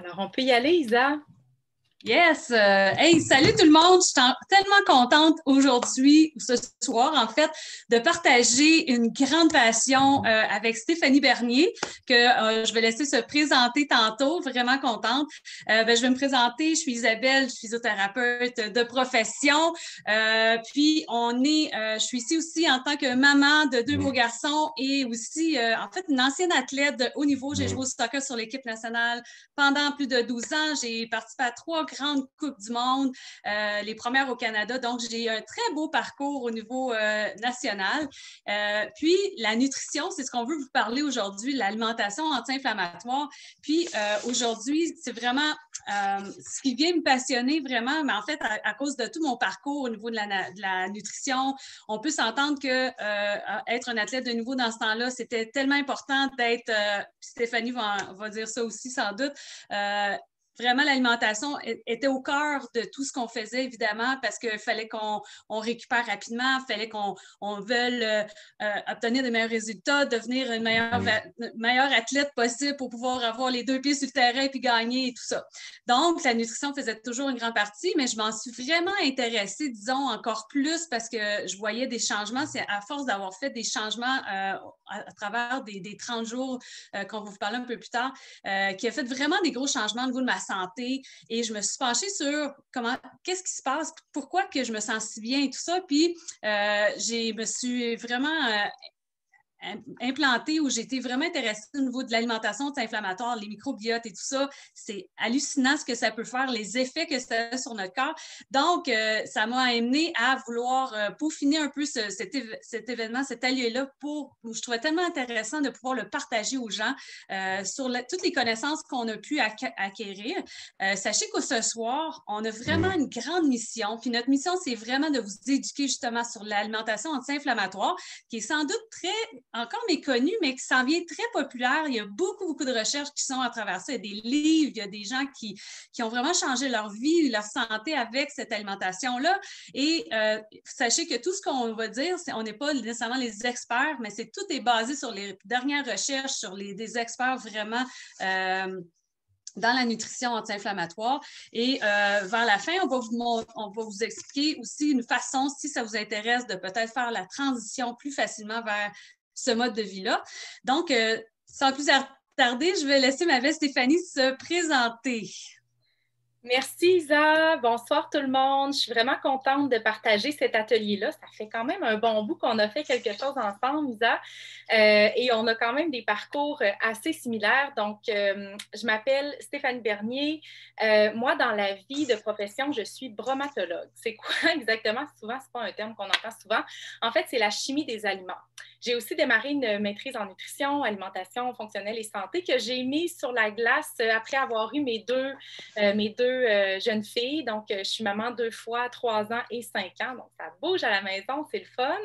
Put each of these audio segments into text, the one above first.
Alors, on peut y aller, Isa? Yes! Hey, salut tout le monde! Je suis tellement contente aujourd'hui, ce soir, en fait, de partager une grande passion avec Stéphanie Bernier, que je vais laisser se présenter tantôt. Vraiment contente. Je vais me présenter. Je suis Isabelle, je suis physiothérapeute de profession. Je suis ici aussi en tant que maman de deux beaux garçons et aussi, en fait, une ancienne athlète de haut niveau. J'ai joué au soccer sur l'équipe nationale pendant plus de 12 ans. J'ai participé à 3 grandes Coupes du monde, les premières au Canada. Donc, j'ai un très beau parcours au niveau national. Puis, la nutrition, c'est ce qu'on veut vous parler aujourd'hui, l'alimentation anti-inflammatoire. Puis, aujourd'hui, c'est vraiment ce qui vient me passionner vraiment, mais en fait, à cause de tout mon parcours au niveau de la nutrition, on peut s'entendre que être un athlète de niveau dans ce temps-là, c'était tellement important d'être, Stéphanie va dire ça aussi sans doute, vraiment, l'alimentation était au cœur de tout ce qu'on faisait, évidemment, parce qu'il fallait qu'on récupère rapidement, il fallait qu'on veuille obtenir de meilleurs résultats, devenir une meilleure athlète possible pour pouvoir avoir les 2 pieds sur le terrain puis gagner et tout ça. Donc, la nutrition faisait toujours une grande partie, mais je m'en suis vraiment intéressée, disons, encore plus parce que je voyais des changements. C'est à force d'avoir fait des changements à travers des 30 jours qu'on va vous parler un peu plus tard, qui a fait vraiment des gros changements au niveau de ma santé et je me suis penchée sur qu'est-ce qui se passe, pourquoi que je me sens si bien et tout ça. Puis, je me suis vraiment implantée où j'ai été vraiment intéressée au niveau de l'alimentation anti-inflammatoire, les microbiotes et tout ça. C'est hallucinant ce que ça peut faire, les effets que ça a sur notre corps. Donc, ça m'a amené à vouloir peaufiner un peu cet événement, cet allié-là où je trouvais tellement intéressant de pouvoir le partager aux gens sur toutes les connaissances qu'on a pu acquérir. Sachez que ce soir, on a vraiment une grande mission. Puis notre mission, c'est vraiment de vous éduquer justement sur l'alimentation anti-inflammatoire, qui est sans doute encore méconnu, mais qui s'en vient très populaire. Il y a beaucoup de recherches qui sont à travers ça. Il y a des livres, il y a des gens qui ont vraiment changé leur vie, leur santé avec cette alimentation-là. Et sachez que tout ce qu'on va dire, on n'est pas nécessairement les experts, mais tout est basé sur les dernières recherches, sur des experts vraiment dans la nutrition anti-inflammatoire. Et vers la fin, on va vous expliquer aussi une façon, si ça vous intéresse, de peut-être faire la transition plus facilement vers ce mode de vie-là. Donc, sans plus tarder, je vais laisser ma belle Stéphanie se présenter. Merci Isa, bonsoir tout le monde. Je suis vraiment contente de partager cet atelier-là. Ça fait quand même un bon bout qu'on a fait quelque chose ensemble, Isa, et on a quand même des parcours assez similaires. Donc, je m'appelle Stéphanie Bernier. Moi, dans la vie de profession, je suis bromatologue. C'est quoi exactement? Souvent, ce n'est pas un terme qu'on entend souvent. En fait, c'est la chimie des aliments. J'ai aussi démarré une maîtrise en nutrition, alimentation fonctionnelle et santé que j'ai mise sur la glace après avoir eu mes deux jeunes filles. Donc, je suis maman 2 fois, 3 ans et 5 ans. Donc, ça bouge à la maison, c'est le fun.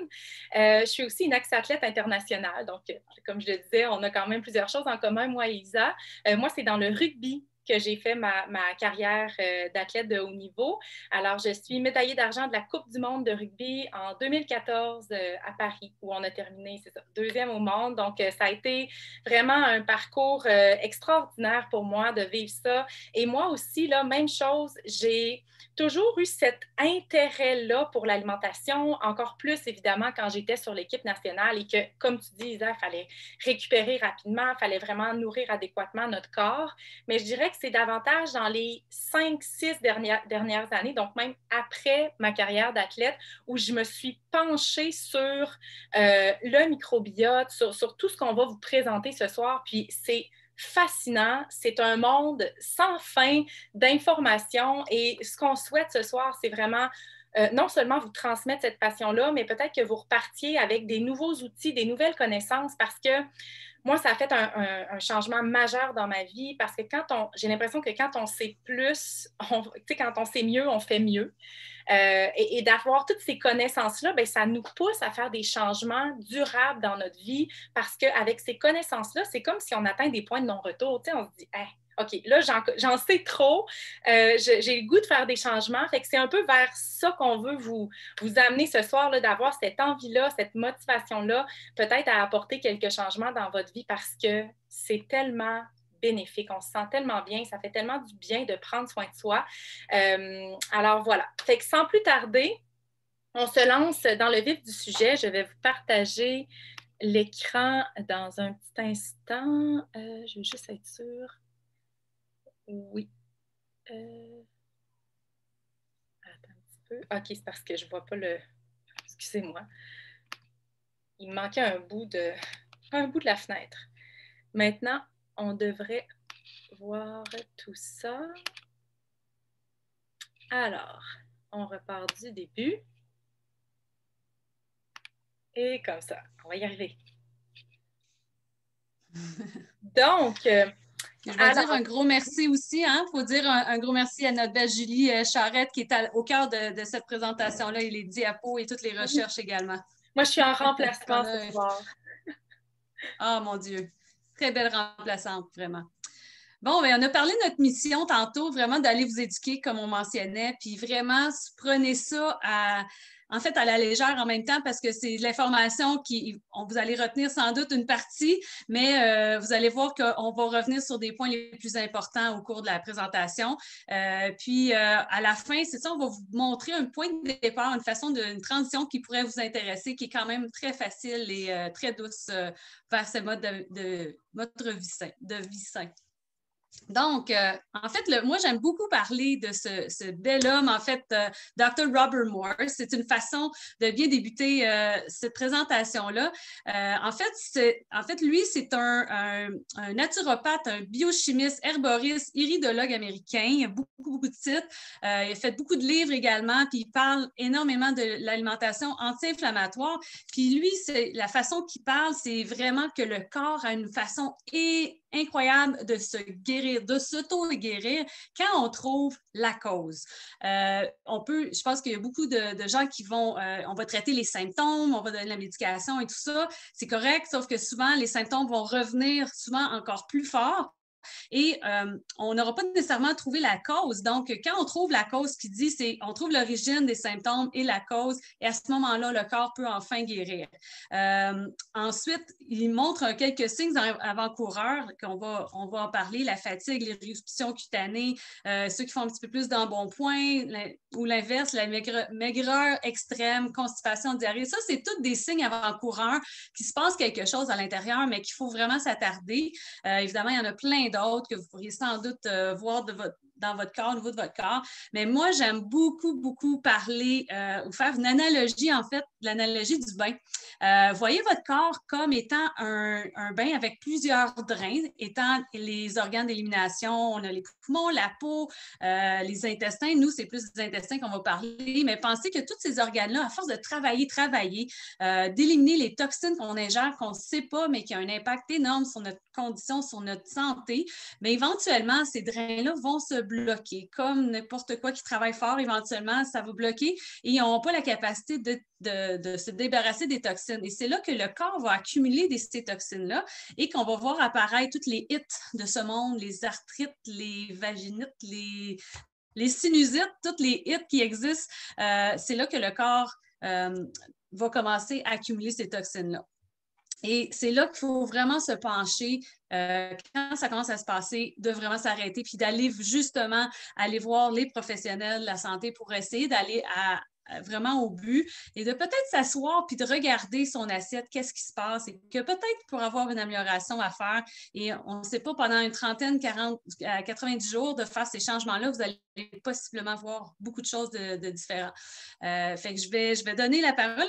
Je suis aussi une ex-athlète internationale. Donc, comme je le disais, on a quand même plusieurs choses en commun, moi et Isa. Moi, c'est dans le rugby que j'ai fait ma carrière d'athlète de haut niveau. Alors, je suis médaillée d'argent de la Coupe du monde de rugby en 2014 à Paris, où on a terminé, c'est ça, 2e au monde. Donc, ça a été vraiment un parcours extraordinaire pour moi de vivre ça. Et moi aussi, là, même chose, j'ai toujours eu cet intérêt-là pour l'alimentation, encore plus, évidemment, quand j'étais sur l'équipe nationale et que, comme tu dis, Isa, il fallait récupérer rapidement, il fallait vraiment nourrir adéquatement notre corps. Mais je dirais que c'est davantage dans les 5-6 dernières années, donc même après ma carrière d'athlète, où je me suis penchée sur le microbiote, sur tout ce qu'on va vous présenter ce soir. Puis c'est fascinant, c'est un monde sans fin d'informations et ce qu'on souhaite ce soir, c'est vraiment non seulement vous transmettre cette passion-là, mais peut-être que vous repartiez avec des nouveaux outils, des nouvelles connaissances parce que moi, ça a fait un changement majeur dans ma vie parce que j'ai l'impression que quand on sait plus, quand on sait mieux, on fait mieux. Et d'avoir toutes ces connaissances-là, bien, ça nous pousse à faire des changements durables dans notre vie parce qu'avec ces connaissances-là, c'est comme si on atteint des points de non-retour. On se dit, hey, OK, là, j'en sais trop. J'ai le goût de faire des changements. Fait que c'est un peu vers ça qu'on veut vous amener ce soir, là, d'avoir cette envie-là, cette motivation-là, peut-être à apporter quelques changements dans votre vie parce que c'est tellement bénéfique. On se sent tellement bien, ça fait tellement du bien de prendre soin de soi. Alors voilà. Fait que sans plus tarder, on se lance dans le vif du sujet. Je vais vous partager l'écran dans un petit instant. Je veux juste être sûre. Oui. Attends un petit peu. OK, c'est parce que je ne vois pas le... Excusez-moi. Il me manquait un bout de la fenêtre. Maintenant, on devrait voir tout ça. Alors, on repart du début. Et comme ça, on va y arriver. Donc, je vais dire un gros merci aussi. Il faut dire un gros merci à notre belle Julie Charrette qui est au cœur de cette présentation-là et les diapos et toutes les recherches également. Moi, je suis en remplacement ce soir. Ah, mon Dieu. Très belle remplaçante, vraiment. Bon, bien, on a parlé de notre mission tantôt, vraiment d'aller vous éduquer, comme on mentionnait, puis vraiment, prenez ça en fait, à la légère en même temps parce que c'est de l'information vous allez retenir sans doute une partie, mais vous allez voir qu'on va revenir sur des points les plus importants au cours de la présentation. Puis, à la fin, c'est ça, on va vous montrer un point de départ, une transition qui pourrait vous intéresser, qui est quand même très facile et très douce vers ce mode de vie sain. Donc, en fait, moi, j'aime beaucoup parler de ce bel homme, en fait, Dr. Robert Morse. C'est une façon de bien débuter cette présentation-là. En fait, lui, c'est un naturopathe, un biochimiste, herboriste, iridologue américain. Il a beaucoup de titres. Il a fait beaucoup de livres également, puis il parle énormément de l'alimentation anti-inflammatoire. Puis lui, la façon qu'il parle, c'est vraiment que le corps a une façon incroyable de se guérir, de s'auto-guérir quand on trouve la cause. Je pense qu'il y a beaucoup de gens qui on va traiter les symptômes, on va donner la médication et tout ça, c'est correct, sauf que souvent, les symptômes vont revenir souvent encore plus fort. Et on n'aura pas nécessairement trouvé la cause. Donc, quand on trouve la cause qui dit, on trouve l'origine des symptômes et la cause, et à ce moment-là, le corps peut enfin guérir. Ensuite, il montre quelques signes avant-coureurs on va en parler, la fatigue, l'éruption cutanée, ceux qui font un petit peu plus d'embonpoint, ou l'inverse, la maigreur extrême, constipation, diarrhée. Ça, c'est tous des signes avant-coureurs qu'il se passe quelque chose à l'intérieur, mais qu'il faut vraiment s'attarder. Évidemment, il y en a plein d'autres que vous pourriez sans doute voir dans votre corps, au niveau de votre corps. Mais moi, j'aime beaucoup parler ou faire une analogie, en fait, l'analogie du bain. Voyez votre corps comme étant un bain avec plusieurs drains, étant les organes d'élimination. On a les poumons, la peau, les intestins. Nous, c'est plus des intestins qu'on va parler, mais pensez que tous ces organes-là, à force de travailler, d'éliminer les toxines qu'on ingère, qu'on ne sait pas, mais qui ont un impact énorme sur notre condition, sur notre santé, mais éventuellement, ces drains-là vont se bloquer. Comme n'importe quoi qui travaille fort, éventuellement, ça va bloquer et ils n'ont pas la capacité de se débarrasser des toxines. Et c'est là que le corps va accumuler ces toxines-là et qu'on va voir apparaître toutes les hits de ce monde, les arthrites, les vaginites, les sinusites, toutes les hits qui existent. C'est là que le corps va commencer à accumuler ces toxines-là. Et c'est là qu'il faut vraiment se pencher quand ça commence à se passer, de vraiment s'arrêter puis d'aller justement aller voir les professionnels de la santé pour essayer d'aller vraiment au but et de peut-être s'asseoir puis de regarder son assiette, qu'est-ce qui se passe et que peut-être pour avoir une amélioration à faire et on ne sait pas pendant une trentaine, 40, 90 jours de faire ces changements-là, vous allez possiblement voir beaucoup de choses de différents. Fait que je vais donner la parole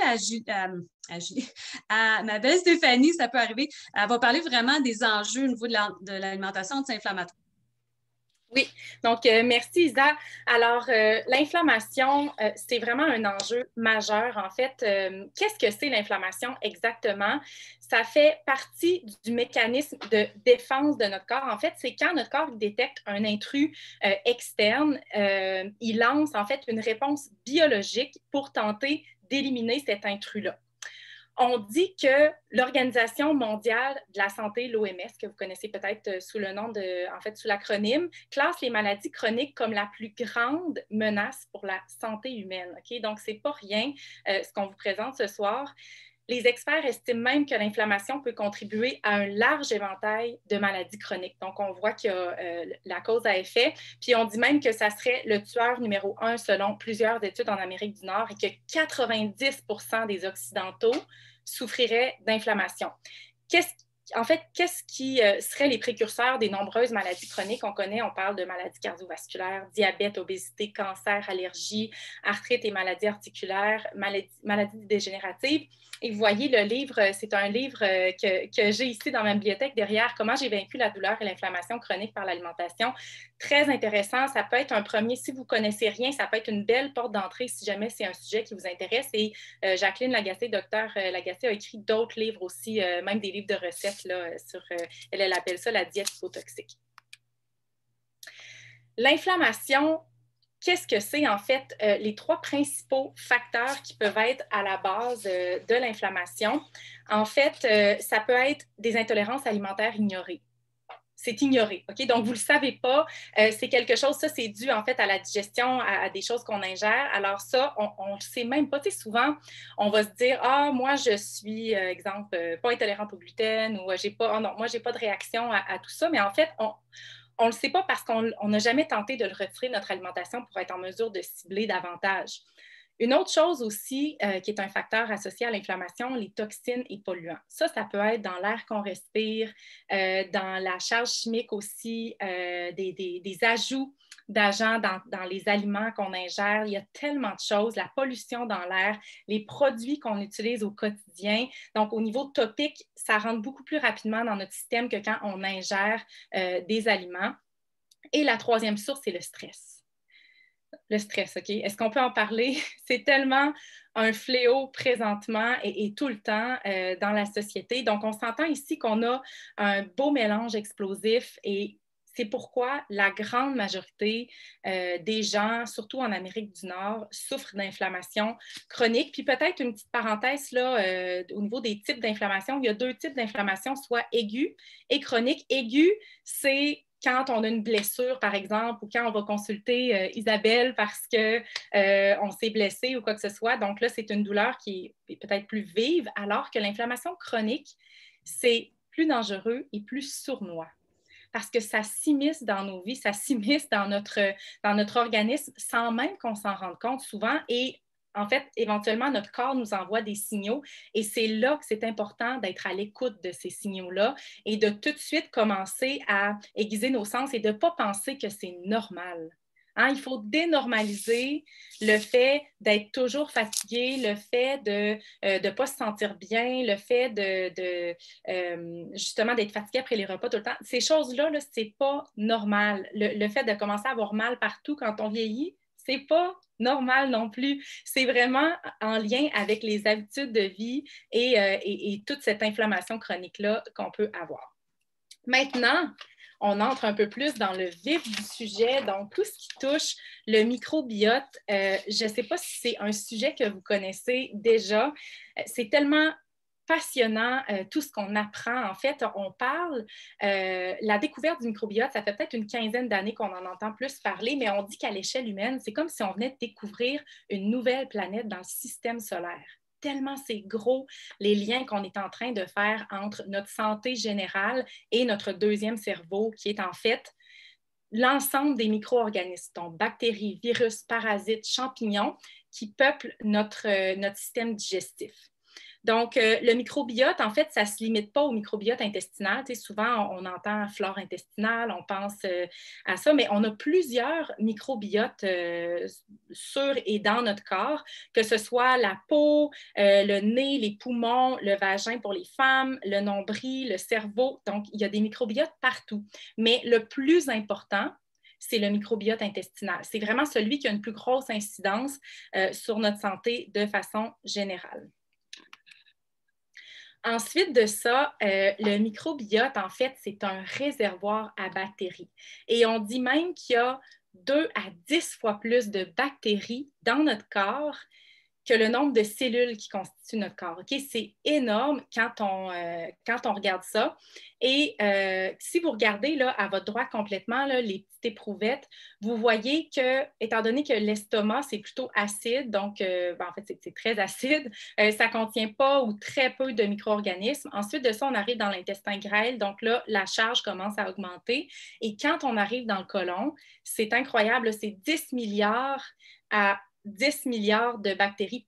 à ma belle Stéphanie, ça peut arriver. Elle va parler vraiment des enjeux au niveau de l'alimentation anti-inflammatoire. Oui, donc merci Isa. Alors, l'inflammation, c'est vraiment un enjeu majeur. En fait, qu'est-ce que c'est l'inflammation exactement? Ça fait partie du mécanisme de défense de notre corps. En fait, c'est quand notre corps détecte un intrus externe, il lance en fait une réponse biologique pour tenter d'éliminer cet intrus-là. On dit que l'Organisation mondiale de la santé, l'OMS, que vous connaissez peut-être sous le nom sous l'acronyme, classe les maladies chroniques comme la plus grande menace pour la santé humaine. Okay? Donc, ce n'est pas rien ce qu'on vous présente ce soir. les experts estiment même que l'inflammation peut contribuer à un large éventail de maladies chroniques. Donc, on voit qu'il y a la cause à effet. Puis, on dit même que ça serait le tueur numéro 1 selon plusieurs études en Amérique du Nord et que 90% des Occidentaux souffriraient d'inflammation. Qu'est-ce qui seraient les précurseurs des nombreuses maladies chroniques? On connaît, on parle de maladies cardiovasculaires, diabète, obésité, cancer, allergies, arthrite et maladies articulaires, maladies dégénératives. Et vous voyez, le livre, c'est un livre que j'ai ici dans ma bibliothèque derrière, Comment j'ai vaincu la douleur et l'inflammation chronique par l'alimentation. Très intéressant. Ça peut être un premier, si vous ne connaissez rien, ça peut être une belle porte d'entrée si jamais c'est un sujet qui vous intéresse. Et Jacqueline Lagacé, docteur Lagacé, a écrit d'autres livres aussi, même des livres de recettes là, sur, elle appelle ça la diète hypotoxique. L'inflammation, qu'est-ce que c'est en fait? Les 3 principaux facteurs qui peuvent être à la base de l'inflammation. En fait, ça peut être des intolérances alimentaires ignorées. C'est ignoré, OK? Donc, vous ne le savez pas. C'est quelque chose, ça, c'est dû en fait à la digestion, à des choses qu'on ingère. Alors ça, on ne le sait même pas. Tu sais, souvent, on va se dire, ah, moi, je suis, exemple, pas intolérante au gluten ou j'ai pas, oh non, moi, je n'ai pas de réaction à tout ça. Mais en fait, on ne le sait pas parce qu'on n'a jamais tenté de le retirer de notre alimentation pour être en mesure de cibler davantage. Une autre chose aussi qui est un facteur associé à l'inflammation, les toxines et polluants. Ça peut être dans l'air qu'on respire, dans la charge chimique aussi, des ajouts d'agents dans les aliments qu'on ingère. Il y a tellement de choses, la pollution dans l'air, les produits qu'on utilise au quotidien. Donc, au niveau topique, ça rentre beaucoup plus rapidement dans notre système que quand on ingère des aliments. Et la troisième source, c'est le stress. Le stress, OK? Est-ce qu'on peut en parler? C'est tellement un fléau présentement et tout le temps dans la société. Donc, on s'entend ici qu'on a un beau mélange explosif et c'est pourquoi la grande majorité des gens, surtout en Amérique du Nord, souffrent d'inflammation chronique. Puis peut-être une petite parenthèse là, au niveau des types d'inflammation. Il y a 2 types d'inflammation, soit aiguë et chronique. Aiguë, c'est quand on a une blessure, par exemple, ou quand on va consulter Isabelle parce qu'on s'est blessé ou quoi que ce soit. Donc là, c'est une douleur qui est peut-être plus vive, alors que l'inflammation chronique, c'est plus dangereux et plus sournois parce que ça s'immisce dans nos vies, ça s'immisce dans notre organisme sans même qu'on s'en rende compte souvent. Et en fait, éventuellement, notre corps nous envoie des signaux et c'est là que c'est important d'être à l'écoute de ces signaux-là et de tout de suite commencer à aiguiser nos sens et de ne pas penser que c'est normal. Hein, il faut dénormaliser le fait d'être toujours fatigué, le fait de ne pas se sentir bien, le fait justement d'être fatigué après les repas tout le temps. Ces choses-là, là, c'est pas normal. Le fait de commencer à avoir mal partout quand on vieillit, c'est pas normal non plus. C'est vraiment en lien avec les habitudes de vie et toute cette inflammation chronique-là qu'on peut avoir. Maintenant, on entre un peu plus dans le vif du sujet, donc tout ce qui touche le microbiote. Je ne sais pas si c'est un sujet que vous connaissez déjà. C'est tellement passionnant, tout ce qu'on apprend. En fait, on parle, la découverte du microbiote, ça fait peut-être une quinzaine d'années qu'on en entend plus parler, mais on dit qu'à l'échelle humaine, c'est comme si on venait de découvrir une nouvelle planète dans le système solaire. Tellement c'est gros les liens qu'on est en train de faire entre notre santé générale et notre deuxième cerveau, qui est en fait l'ensemble des micro-organismes, donc bactéries, virus, parasites, champignons, qui peuplent notre système digestif. Donc, le microbiote, en fait, ça ne se limite pas au microbiote intestinal. Tu sais, souvent, on entend flore intestinale, on pense à ça, mais on a plusieurs microbiotes sur et dans notre corps, que ce soit la peau, le nez, les poumons, le vagin pour les femmes, le nombril, le cerveau. Donc, il y a des microbiotes partout. Mais le plus important, c'est le microbiote intestinal. C'est vraiment celui qui a une plus grosse incidence sur notre santé de façon générale. Ensuite de ça, le microbiote, en fait, c'est un réservoir à bactéries. Et on dit même qu'il y a 2 à 10 fois plus de bactéries dans notre corps que le nombre de cellules qui constituent notre corps. Okay? C'est énorme quand on regarde ça. Et si vous regardez là, à votre droite complètement là, les petites éprouvettes, vous voyez que, étant donné que l'estomac, c'est plutôt acide, donc en fait, c'est très acide, ça ne contient pas ou très peu de micro-organismes. Ensuite de ça, on arrive dans l'intestin grêle, donc là, la charge commence à augmenter. Et quand on arrive dans le côlon, c'est incroyable, c'est 10 milliards à 10 milliards de bactéries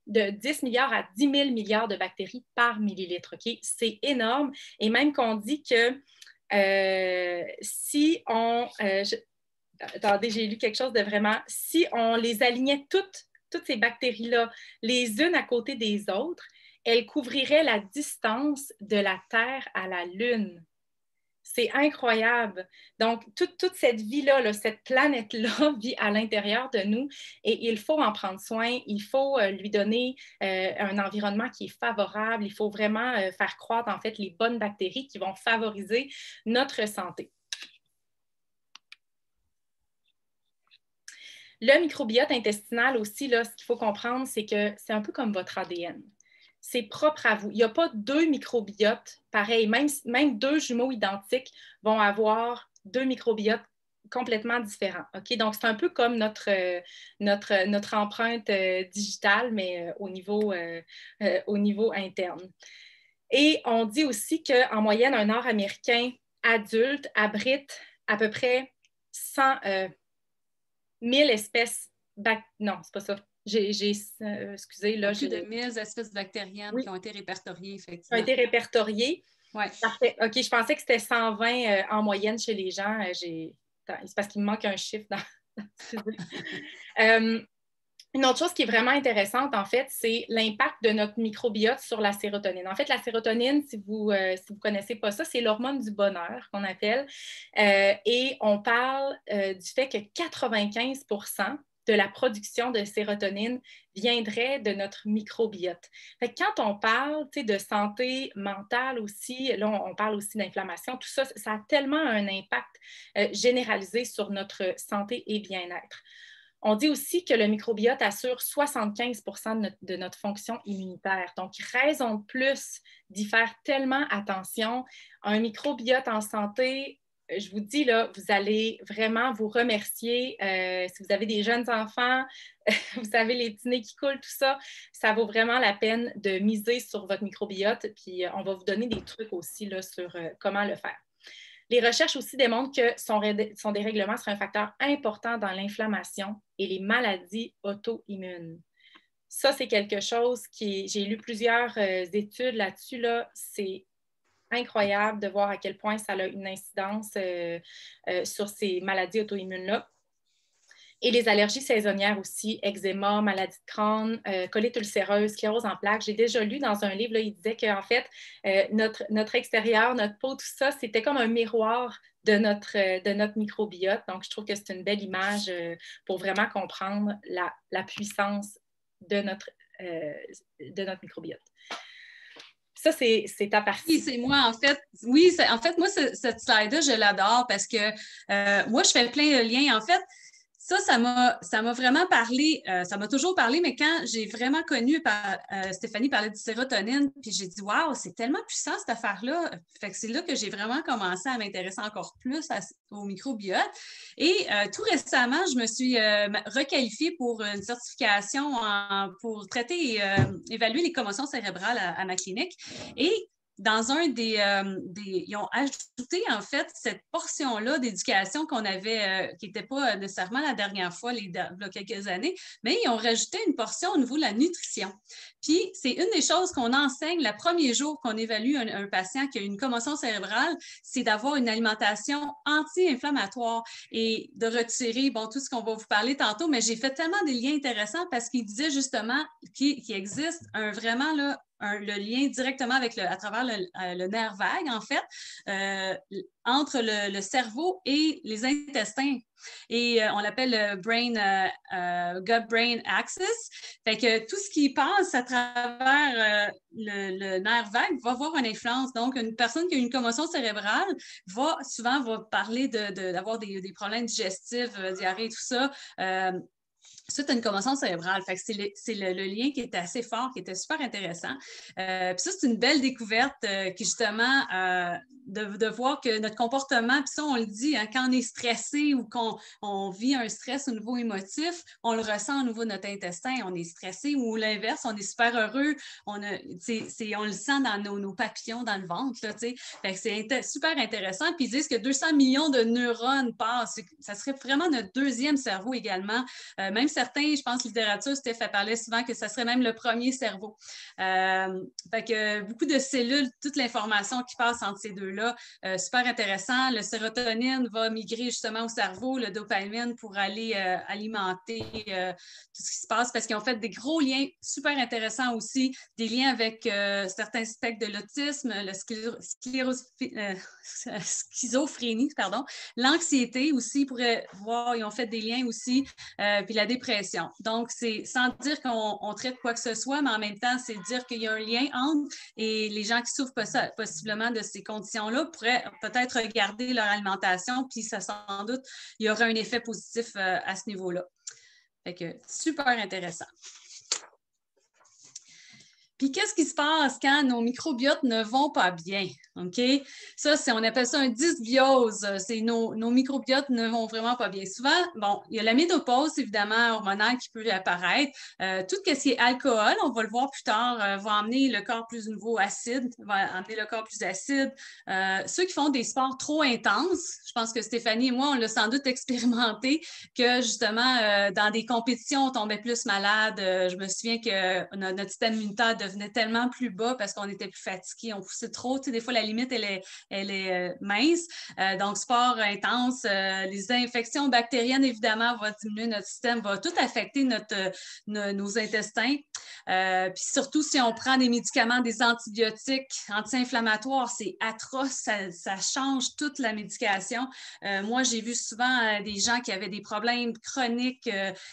de 10 milliards à 10 000 milliards de bactéries par millilitre. Okay? C'est énorme. Et même qu'on dit que si on... attendez, j'ai lu quelque chose de vraiment... Si on les alignait toutes ces bactéries-là, les unes à côté des autres, elles couvriraient la distance de la Terre à la Lune. C'est incroyable. Donc, toute cette vie-là, là, cette planète-là vit à l'intérieur de nous et il faut en prendre soin. Il faut lui donner un environnement qui est favorable. Il faut vraiment faire croître, en fait, les bonnes bactéries qui vont favoriser notre santé. Le microbiote intestinal aussi, là, ce qu'il faut comprendre, c'est que c'est un peu comme votre ADN. C'est propre à vous. Il n'y a pas deux microbiotes pareils. Même deux jumeaux identiques vont avoir deux microbiotes complètement différents. Okay? Donc, c'est un peu comme notre empreinte digitale, mais au niveau interne. Et on dit aussi qu'en moyenne, un Nord-Américain adulte abrite à peu près 1000 espèces. Non, c'est pas ça. Excusez, là. Plus de 1000 espèces bactériennes qui ont été répertoriées, effectivement. Qui ont été répertoriées. Ouais. Parfait. OK, je pensais que c'était 120 en moyenne chez les gens. C'est parce qu'il me manque un chiffre dans... Une autre chose qui est vraiment intéressante, en fait, c'est l'impact de notre microbiote sur la sérotonine. En fait, la sérotonine, si vous ne connaissez pas ça, c'est l'hormone du bonheur qu'on appelle. Et on parle du fait que 95% de la production de sérotonine viendrait de notre microbiote. Fait que quand on parle de santé mentale aussi, là, on parle aussi d'inflammation, tout ça, ça a tellement un impact généralisé sur notre santé et bien-être. On dit aussi que le microbiote assure 75% de notre fonction immunitaire. Donc, raison de plus d'y faire tellement attention. Un microbiote en santé, je vous dis, là, vous allez vraiment vous remercier. Si vous avez des jeunes enfants, vous savez, les petits nez qui coulent, tout ça, ça vaut vraiment la peine de miser sur votre microbiote. Puis, on va vous donner des trucs aussi là, sur comment le faire. Les recherches aussi démontrent que son dérèglement serait un facteur important dans l'inflammation et les maladies auto-immunes. Ça, c'est quelque chose j'ai lu plusieurs études là-dessus. Là. C'est incroyable de voir à quel point ça a une incidence sur ces maladies auto-immunes-là. Et les allergies saisonnières aussi, eczéma, maladie de Crohn, colite ulcéreuse, sclérose en plaques. J'ai déjà lu dans un livre, là, il disait qu'en fait, notre extérieur, notre peau, tout ça, c'était comme un miroir de notre microbiote. Donc, je trouve que c'est une belle image pour vraiment comprendre la puissance de notre microbiote. Ça, c'est ta partie. Oui, c'est moi, en fait. Oui, en fait, moi, cette slide-là, je l'adore parce que moi, je fais plein de liens. En fait, ça m'a vraiment parlé, ça m'a toujours parlé, mais quand j'ai vraiment connu Stéphanie parler de sérotonine, puis j'ai dit, waouh, c'est tellement puissant cette affaire-là. Fait que c'est là que j'ai vraiment commencé à m'intéresser encore plus au microbiote. Et tout récemment, je me suis requalifiée pour une certification pour traiter et évaluer les commotions cérébrales à ma clinique. Et dans un ils ont ajouté en fait cette portion-là d'éducation qu'on avait, qui n'était pas nécessairement la dernière fois, il y a quelques années, mais ils ont rajouté une portion au niveau de la nutrition. Puis, c'est une des choses qu'on enseigne le premier jour qu'on évalue un patient qui a une commotion cérébrale, c'est d'avoir une alimentation anti-inflammatoire et de retirer, bon, tout ce qu'on va vous parler tantôt, mais j'ai fait tellement des liens intéressants parce qu'il disait justement qu'il existe vraiment là, le lien directement à travers le nerf vague, en fait, entre le cerveau et les intestins. Et on l'appelle le gut-brain axis. Fait que tout ce qui passe à travers le nerf vague va avoir une influence. Donc, une personne qui a une commotion cérébrale va souvent parler d'avoir des problèmes digestifs, diarrhée, tout ça. suite à une commotion cérébrale. Fait que c'est le lien qui était assez fort, qui était super intéressant. Puis ça, c'est une belle découverte qui, justement, de voir que notre comportement, puis ça, on le dit, hein, quand on est stressé ou qu'on vit un stress au niveau émotif, on le ressent au niveau de notre intestin. On est stressé ou l'inverse, on est super heureux. On le sent dans nos papillons, dans le ventre. Là, fait que c'est super intéressant. Puis ils disent que 200 millions de neurones passent. Ça serait vraiment notre deuxième cerveau également. Même certains, je pense, littérature, Steph parlait souvent que ça serait même le premier cerveau. Fait que beaucoup de cellules, toute l'information qui passe entre ces deux-là, super intéressant. Le sérotonine va migrer justement au cerveau, le dopamine pour aller alimenter tout ce qui se passe parce qu'ils ont fait des gros liens super intéressants aussi, des liens avec certains spectres de l'autisme, schizophrénie, pardon, l'anxiété aussi, pourrait voir, ils ont fait des liens aussi, puis la dépression. Donc, c'est sans dire qu'on traite quoi que ce soit, mais en même temps, c'est dire qu'il y a un lien entre et les gens qui souffrent possiblement de ces conditions-là pourraient peut-être regarder leur alimentation, puis ça, sans doute, il y aura un effet positif à ce niveau-là. Fait que super intéressant. Puis, qu'est-ce qui se passe quand nos microbiotes ne vont pas bien? OK? Ça, on appelle ça un dysbiose. C'est nos microbiotes ne vont vraiment pas bien. Souvent, bon, il y a la ménopause, évidemment, hormonale qui peut apparaître. Tout ce qui est alcool, on va le voir plus tard, va amener le corps plus nouveau acide, va amener le corps plus acide. Ceux qui font des sports trop intenses, je pense que Stéphanie et moi, on l'a sans doute expérimenté, que justement, dans des compétitions, on tombait plus malade. Je me souviens que notre système immunitaire devenait tellement plus bas parce qu'on était plus fatigué, on poussait trop. Tu sais, des fois, la limite, elle est mince. Donc, sport intense, les infections bactériennes, évidemment, vont diminuer notre système, va tout affecter nos intestins. Puis surtout, si on prend des médicaments, des antibiotiques anti-inflammatoires, c'est atroce, ça change toute la médication. Moi, j'ai vu souvent des gens qui avaient des problèmes chroniques,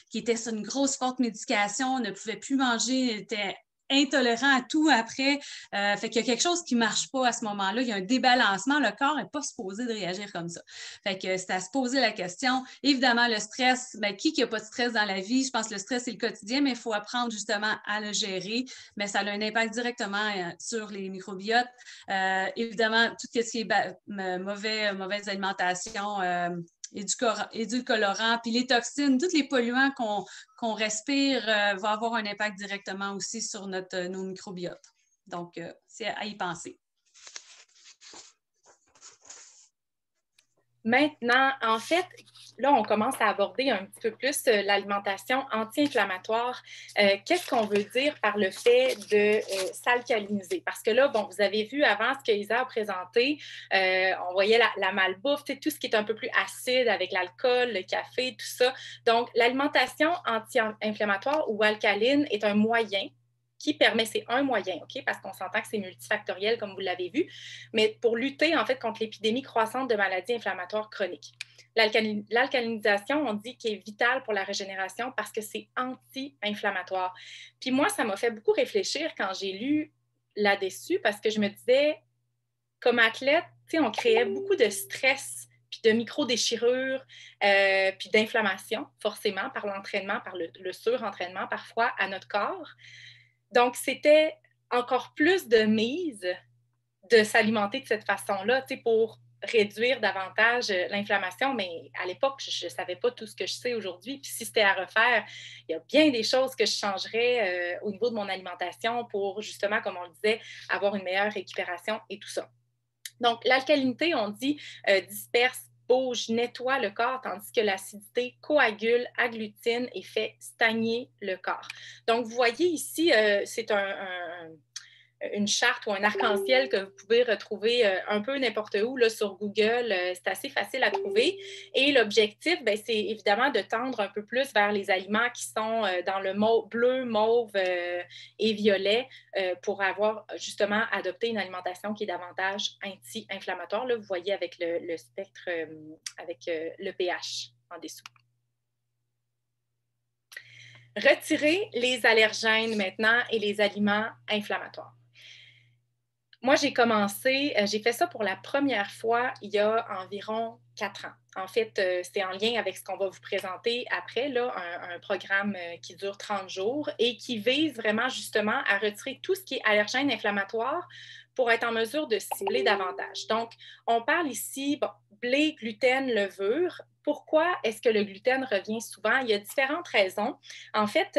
qui étaient sur une grosse forte médication, ne pouvaient plus manger, étaient intolérant à tout après. Fait qu'il y a quelque chose qui ne marche pas à ce moment-là. Il y a un débalancement. Le corps n'est pas supposé de réagir comme ça. Fait que c'est à se poser la question. Évidemment, le stress, bien, qui n'a pas de stress dans la vie? Je pense que le stress, c'est le quotidien, mais il faut apprendre justement à le gérer. Mais ça a un impact directement sur les microbiotes. Évidemment, tout ce qui est mauvaise alimentation, édulcorants, puis les toxines, tous les polluants qu'on respire va avoir un impact directement aussi sur nos microbiotes. Donc, c'est à y penser. Maintenant, en fait, là, on commence à aborder un petit peu plus l'alimentation anti-inflammatoire. Qu'est-ce qu'on veut dire par le fait de s'alcaliniser? Parce que là, bon, vous avez vu avant ce qu'Isa a présenté, on voyait la malbouffe, tout ce qui est un peu plus acide avec l'alcool, le café, tout ça. Donc, l'alimentation anti-inflammatoire ou alcaline est un moyen qui permet, c'est un moyen, OK, parce qu'on s'entend que c'est multifactoriel, comme vous l'avez vu, mais pour lutter, en fait, contre l'épidémie croissante de maladies inflammatoires chroniques. L'alcalinisation, on dit qu'elle est vitale pour la régénération parce que c'est anti-inflammatoire. Puis moi, ça m'a fait beaucoup réfléchir quand j'ai lu là-dessus parce que je me disais, comme athlète, on créait beaucoup de stress puis de micro-déchirures, puis d'inflammation, forcément, par l'entraînement, par le surentraînement parfois à notre corps. Donc, c'était encore plus de mise de s'alimenter de cette façon-là, pour réduire davantage l'inflammation. Mais à l'époque, je ne savais pas tout ce que je sais aujourd'hui. Puis si c'était à refaire, il y a bien des choses que je changerais au niveau de mon alimentation pour, justement, comme on le disait, avoir une meilleure récupération et tout ça. Donc, l'alcalinité, on dit, disperse, bouge, nettoie le corps, tandis que l'acidité coagule, agglutine et fait stagner le corps. Donc, vous voyez ici, c'est une charte ou un arc-en-ciel que vous pouvez retrouver un peu n'importe où là, sur Google. C'est assez facile à trouver. Et l'objectif, c'est évidemment de tendre un peu plus vers les aliments qui sont dans le bleu, mauve et violet pour avoir justement adopté une alimentation qui est davantage anti-inflammatoire. Là, vous voyez avec le spectre, avec le pH en dessous. Retirer les allergènes maintenant et les aliments inflammatoires. Moi, j'ai fait ça pour la première fois il y a environ 4 ans. En fait, c'est en lien avec ce qu'on va vous présenter après, là, un programme qui dure 30 jours et qui vise vraiment justement à retirer tout ce qui est allergène inflammatoire pour être en mesure de cibler davantage. Donc, on parle ici, bon, blé, gluten, levure. Pourquoi est-ce que le gluten revient souvent? Il y a différentes raisons. En fait,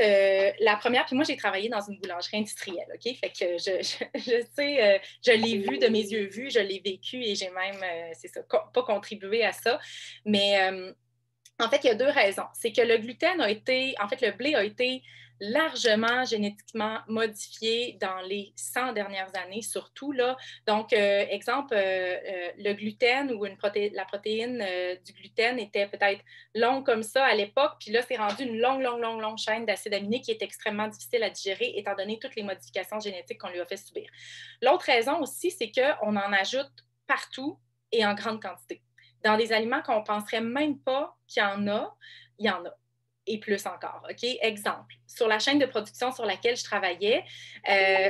la première, puis moi, j'ai travaillé dans une boulangerie industrielle, OK? Fait que je sais, je l'ai vu de mes yeux vus, je l'ai vécu et j'ai même, c'est ça, pas contribué à ça. Mais en fait, il y a deux raisons. C'est que le blé a été largement génétiquement modifié dans les 100 dernières années, surtout. Là. Donc, exemple, le gluten ou la protéine du gluten était peut-être longue comme ça à l'époque, puis là, c'est rendu une longue chaîne d'acides aminés qui est extrêmement difficile à digérer, étant donné toutes les modifications génétiques qu'on lui a fait subir. L'autre raison aussi, c'est qu'on en ajoute partout et en grande quantité. Dans des aliments qu'on ne penserait même pas qu'il y en a, il y en a. Et plus encore. OK? Exemple, sur la chaîne de production sur laquelle je travaillais,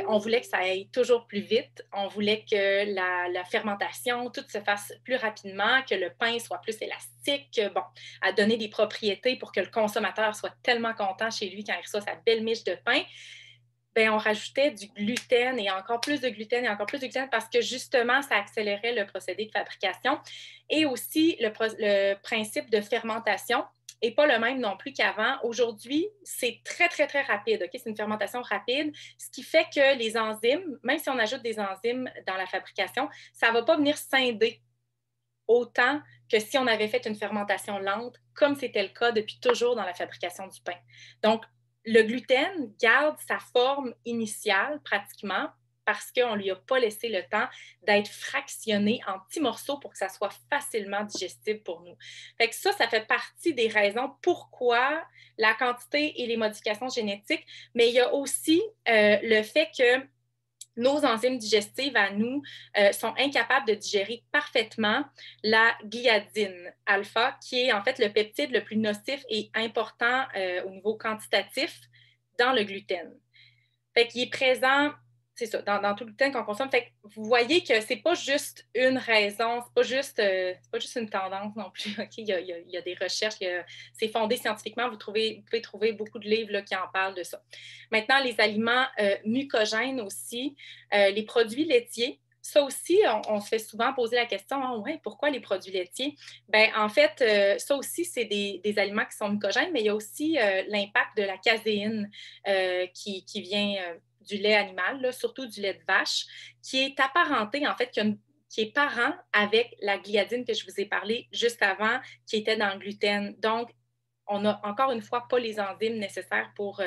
on voulait que ça aille toujours plus vite. On voulait que la fermentation, tout se fasse plus rapidement, que le pain soit plus élastique, bon, à donner des propriétés pour que le consommateur soit tellement content chez lui quand il reçoit sa belle miche de pain. Bien, on rajoutait du gluten et encore plus de gluten et encore plus de gluten parce que justement, ça accélérait le procédé de fabrication. Et aussi, le principe de fermentation n'est pas le même non plus qu'avant. Aujourd'hui, c'est très rapide. Okay? C'est une fermentation rapide, ce qui fait que les enzymes, même si on ajoute des enzymes dans la fabrication, ça ne va pas venir scinder autant que si on avait fait une fermentation lente, comme c'était le cas depuis toujours dans la fabrication du pain. Donc, le gluten garde sa forme initiale pratiquement parce qu'on ne lui a pas laissé le temps d'être fractionné en petits morceaux pour que ça soit facilement digestible pour nous. Fait que ça fait partie des raisons pourquoi la quantité et les modifications génétiques, mais il y a aussi le fait que nos enzymes digestives à nous sont incapables de digérer parfaitement la gliadine alpha, qui est en fait le peptide le plus nocif et important au niveau quantitatif dans le gluten. Fait qu'il est présent, c'est ça, dans tout le gluten qu'on consomme. Fait que vous voyez que c'est pas juste une raison, c'est pas juste une tendance non plus. Okay? Il y a des recherches, c'est fondé scientifiquement. Vous pouvez trouver beaucoup de livres là, qui en parlent de ça. Maintenant, les aliments mucogènes aussi, les produits laitiers. Ça aussi, on se fait souvent poser la question, oh, ouais, pourquoi les produits laitiers? Bien, en fait, ça aussi, c'est des aliments qui sont mucogènes, mais il y a aussi l'impact de la caséine qui vient du lait animal, là, surtout du lait de vache, qui est apparenté, en fait, qui est parent avec la gliadine que je vous ai parlé juste avant, qui était dans le gluten. Donc, on n'a encore une fois pas les enzymes nécessaires pour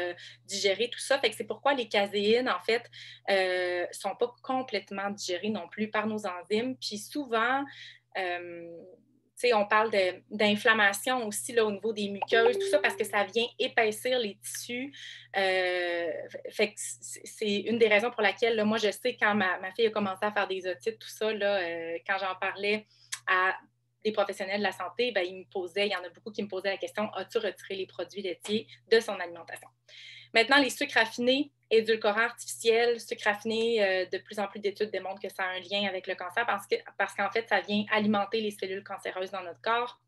digérer tout ça. Fait que c'est pourquoi les caséines, en fait, ne sont pas complètement digérées non plus par nos enzymes. Puis souvent, on parle d'inflammation aussi là, au niveau des muqueuses, tout ça, parce que ça vient épaissir les tissus. Fait que c'est une des raisons pour laquelle, là, moi, je sais quand ma fille a commencé à faire des otites, tout ça, là, quand j'en parlais à des professionnels de la santé, bien, il y en a beaucoup qui me posaient la question, as-tu retiré les produits laitiers de son alimentation? Maintenant, les sucres raffinés, édulcorants artificiels, sucres raffinés, de plus en plus d'études démontrent que ça a un lien avec le cancer parce qu'en fait, ça vient alimenter les cellules cancéreuses dans notre corps.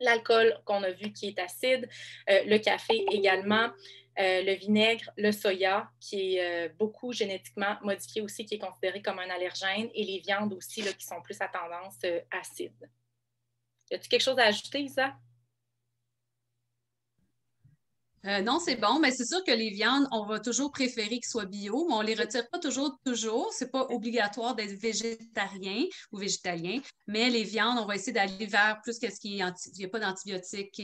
L'alcool qu'on a vu qui est acide, le café également, le vinaigre, le soya qui est beaucoup génétiquement modifié aussi, qui est considéré comme un allergène, et les viandes aussi là, qui sont plus à tendance acide. Y a-t-il quelque chose à ajouter, Isa? Non, c'est bon, mais c'est sûr que les viandes, on va toujours préférer qu'ils soient bio, mais on les retire pas toujours. C'est pas obligatoire d'être végétarien ou végétalien, mais les viandes, on va essayer d'aller vers plus que ce qui est il n'y a pas d'antibiotiques.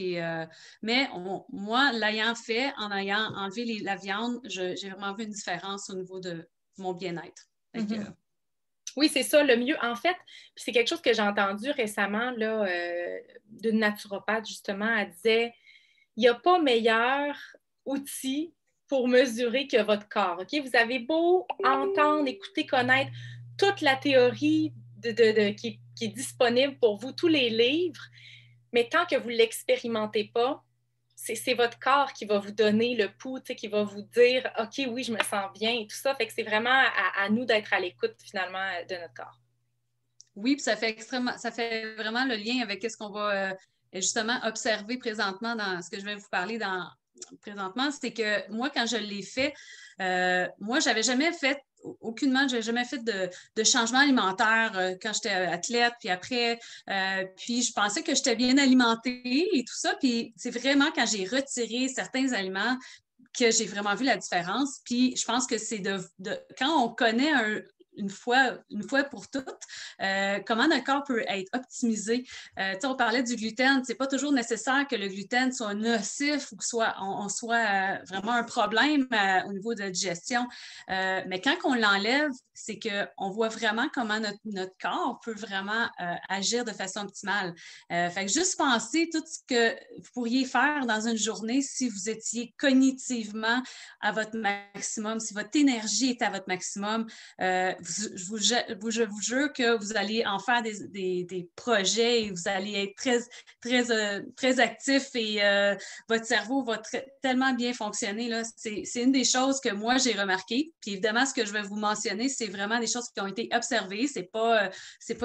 Mais moi, l'ayant fait, en ayant enlevé la viande, j'ai vraiment vu une différence au niveau de mon bien-être. Oui, c'est ça, le mieux. En fait, c'est quelque chose que j'ai entendu récemment là, d'une naturopathe, justement. Elle disait, il n'y a pas meilleur outil pour mesurer que votre corps. OK? Vous avez beau entendre, écouter, connaître toute la théorie qui est disponible pour vous, tous les livres, mais tant que vous ne l'expérimentez pas, c'est votre corps qui va vous donner le pouls, qui va vous dire « OK, oui, je me sens bien » et tout ça. Fait que c'est vraiment à nous d'être à l'écoute, finalement, de notre corps. Oui, puis ça fait vraiment le lien avec ce qu'on va justement observer présentement dans ce que je vais vous parler présentement. C'est que moi, quand je l'ai fait, moi, j'avais jamais fait aucunement, je n'ai jamais fait de changement alimentaire quand j'étais athlète, puis après, puis je pensais que j'étais bien alimentée et tout ça. Puis c'est vraiment quand j'ai retiré certains aliments que j'ai vraiment vu la différence. Puis je pense que c'est quand on connaît une fois pour toutes, comment notre corps peut être optimisé. On parlait du gluten, c'est pas toujours nécessaire que le gluten soit nocif ou que on soit vraiment un problème au niveau de la digestion. Mais quand on l'enlève, c'est qu'on voit vraiment comment notre corps peut vraiment agir de façon optimale. Fait que juste penser tout ce que vous pourriez faire dans une journée si vous étiez cognitivement à votre maximum, si votre énergie est à votre maximum. Je vous jure que vous allez en faire des projets et vous allez être très actif et votre cerveau va tellement bien fonctionner. Là. C'est une des choses que moi, j'ai remarqué. Puis évidemment, ce que je vais vous mentionner, c'est vraiment des choses qui ont été observées. C'est pas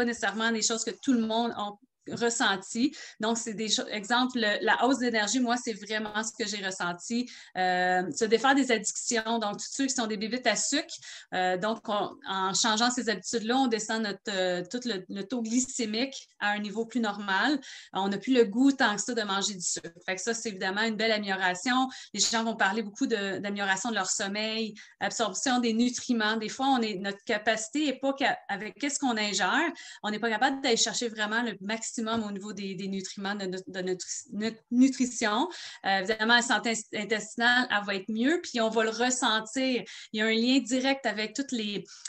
nécessairement des choses que tout le monde a ressenti. Donc, c'est des choses, exemple, la hausse d'énergie, moi, c'est vraiment ce que j'ai ressenti. Se défaire des addictions, donc tous ceux qui sont des bébites à sucre, donc en changeant ces habitudes-là, on descend tout le taux glycémique à un niveau plus normal. On n'a plus le goût tant que ça de manger du sucre. Fait que ça, c'est évidemment une belle amélioration. Les gens vont parler beaucoup d'amélioration de leur sommeil, absorption des nutriments. Des fois, notre capacité n'est pas avec qu'est-ce qu'on ingère, on n'est pas capable d'aller chercher vraiment le maximum au niveau des nutriments de notre nutrition. Évidemment, la santé intestinale, elle va être mieux, puis on va le ressentir. Il y a un lien direct avec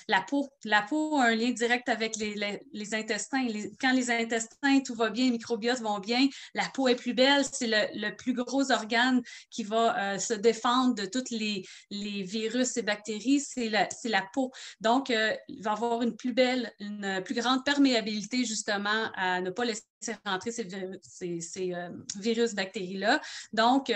la peau. La peau a un lien direct avec les intestins. Quand les intestins, tout va bien, les microbiotes vont bien, la peau est plus belle. C'est le plus gros organe qui va se défendre de tous les virus et bactéries, c'est la peau. Donc, il va avoir une plus grande perméabilité justement à ne pas laisser rentrer ces virus, bactéries-là. Donc,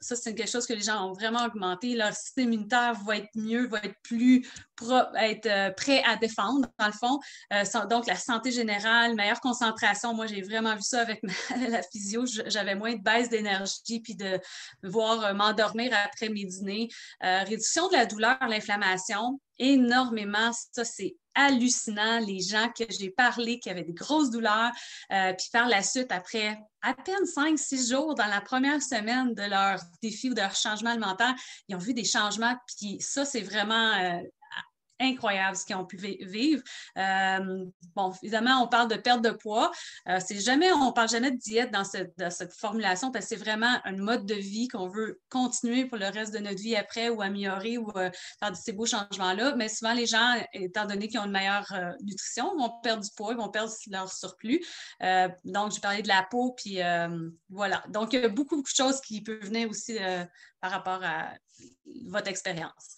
ça, c'est quelque chose que les gens ont vraiment augmenté. Leur système immunitaire va être mieux, va être prêt à défendre, dans le fond. Donc, la santé générale, meilleure concentration. Moi, j'ai vraiment vu ça avec la physio. J'avais moins de baisse d'énergie puis de voir m'endormir après mes dîners. Réduction de la douleur, l'inflammation, énormément. Ça, c'est hallucinant. Les gens que j'ai parlé qui avaient des grosses douleurs, puis par la suite, après à peine 5-6 jours dans la première semaine de leur défi ou de leur changement alimentaire, ils ont vu des changements. Puis ça, c'est vraiment incroyable ce qu'ils ont pu vivre. Bon, évidemment, on parle de perte de poids. On ne parle jamais de diète dans cette formulation parce que c'est vraiment un mode de vie qu'on veut continuer pour le reste de notre vie après ou améliorer ou faire ces beaux changements-là. Mais souvent, les gens, étant donné qu'ils ont une meilleure nutrition, vont perdre du poids, ils vont perdre leur surplus. Donc, j'ai parlé de la peau, puis voilà. Donc, il y a beaucoup de choses qui peuvent venir aussi par rapport à votre expérience.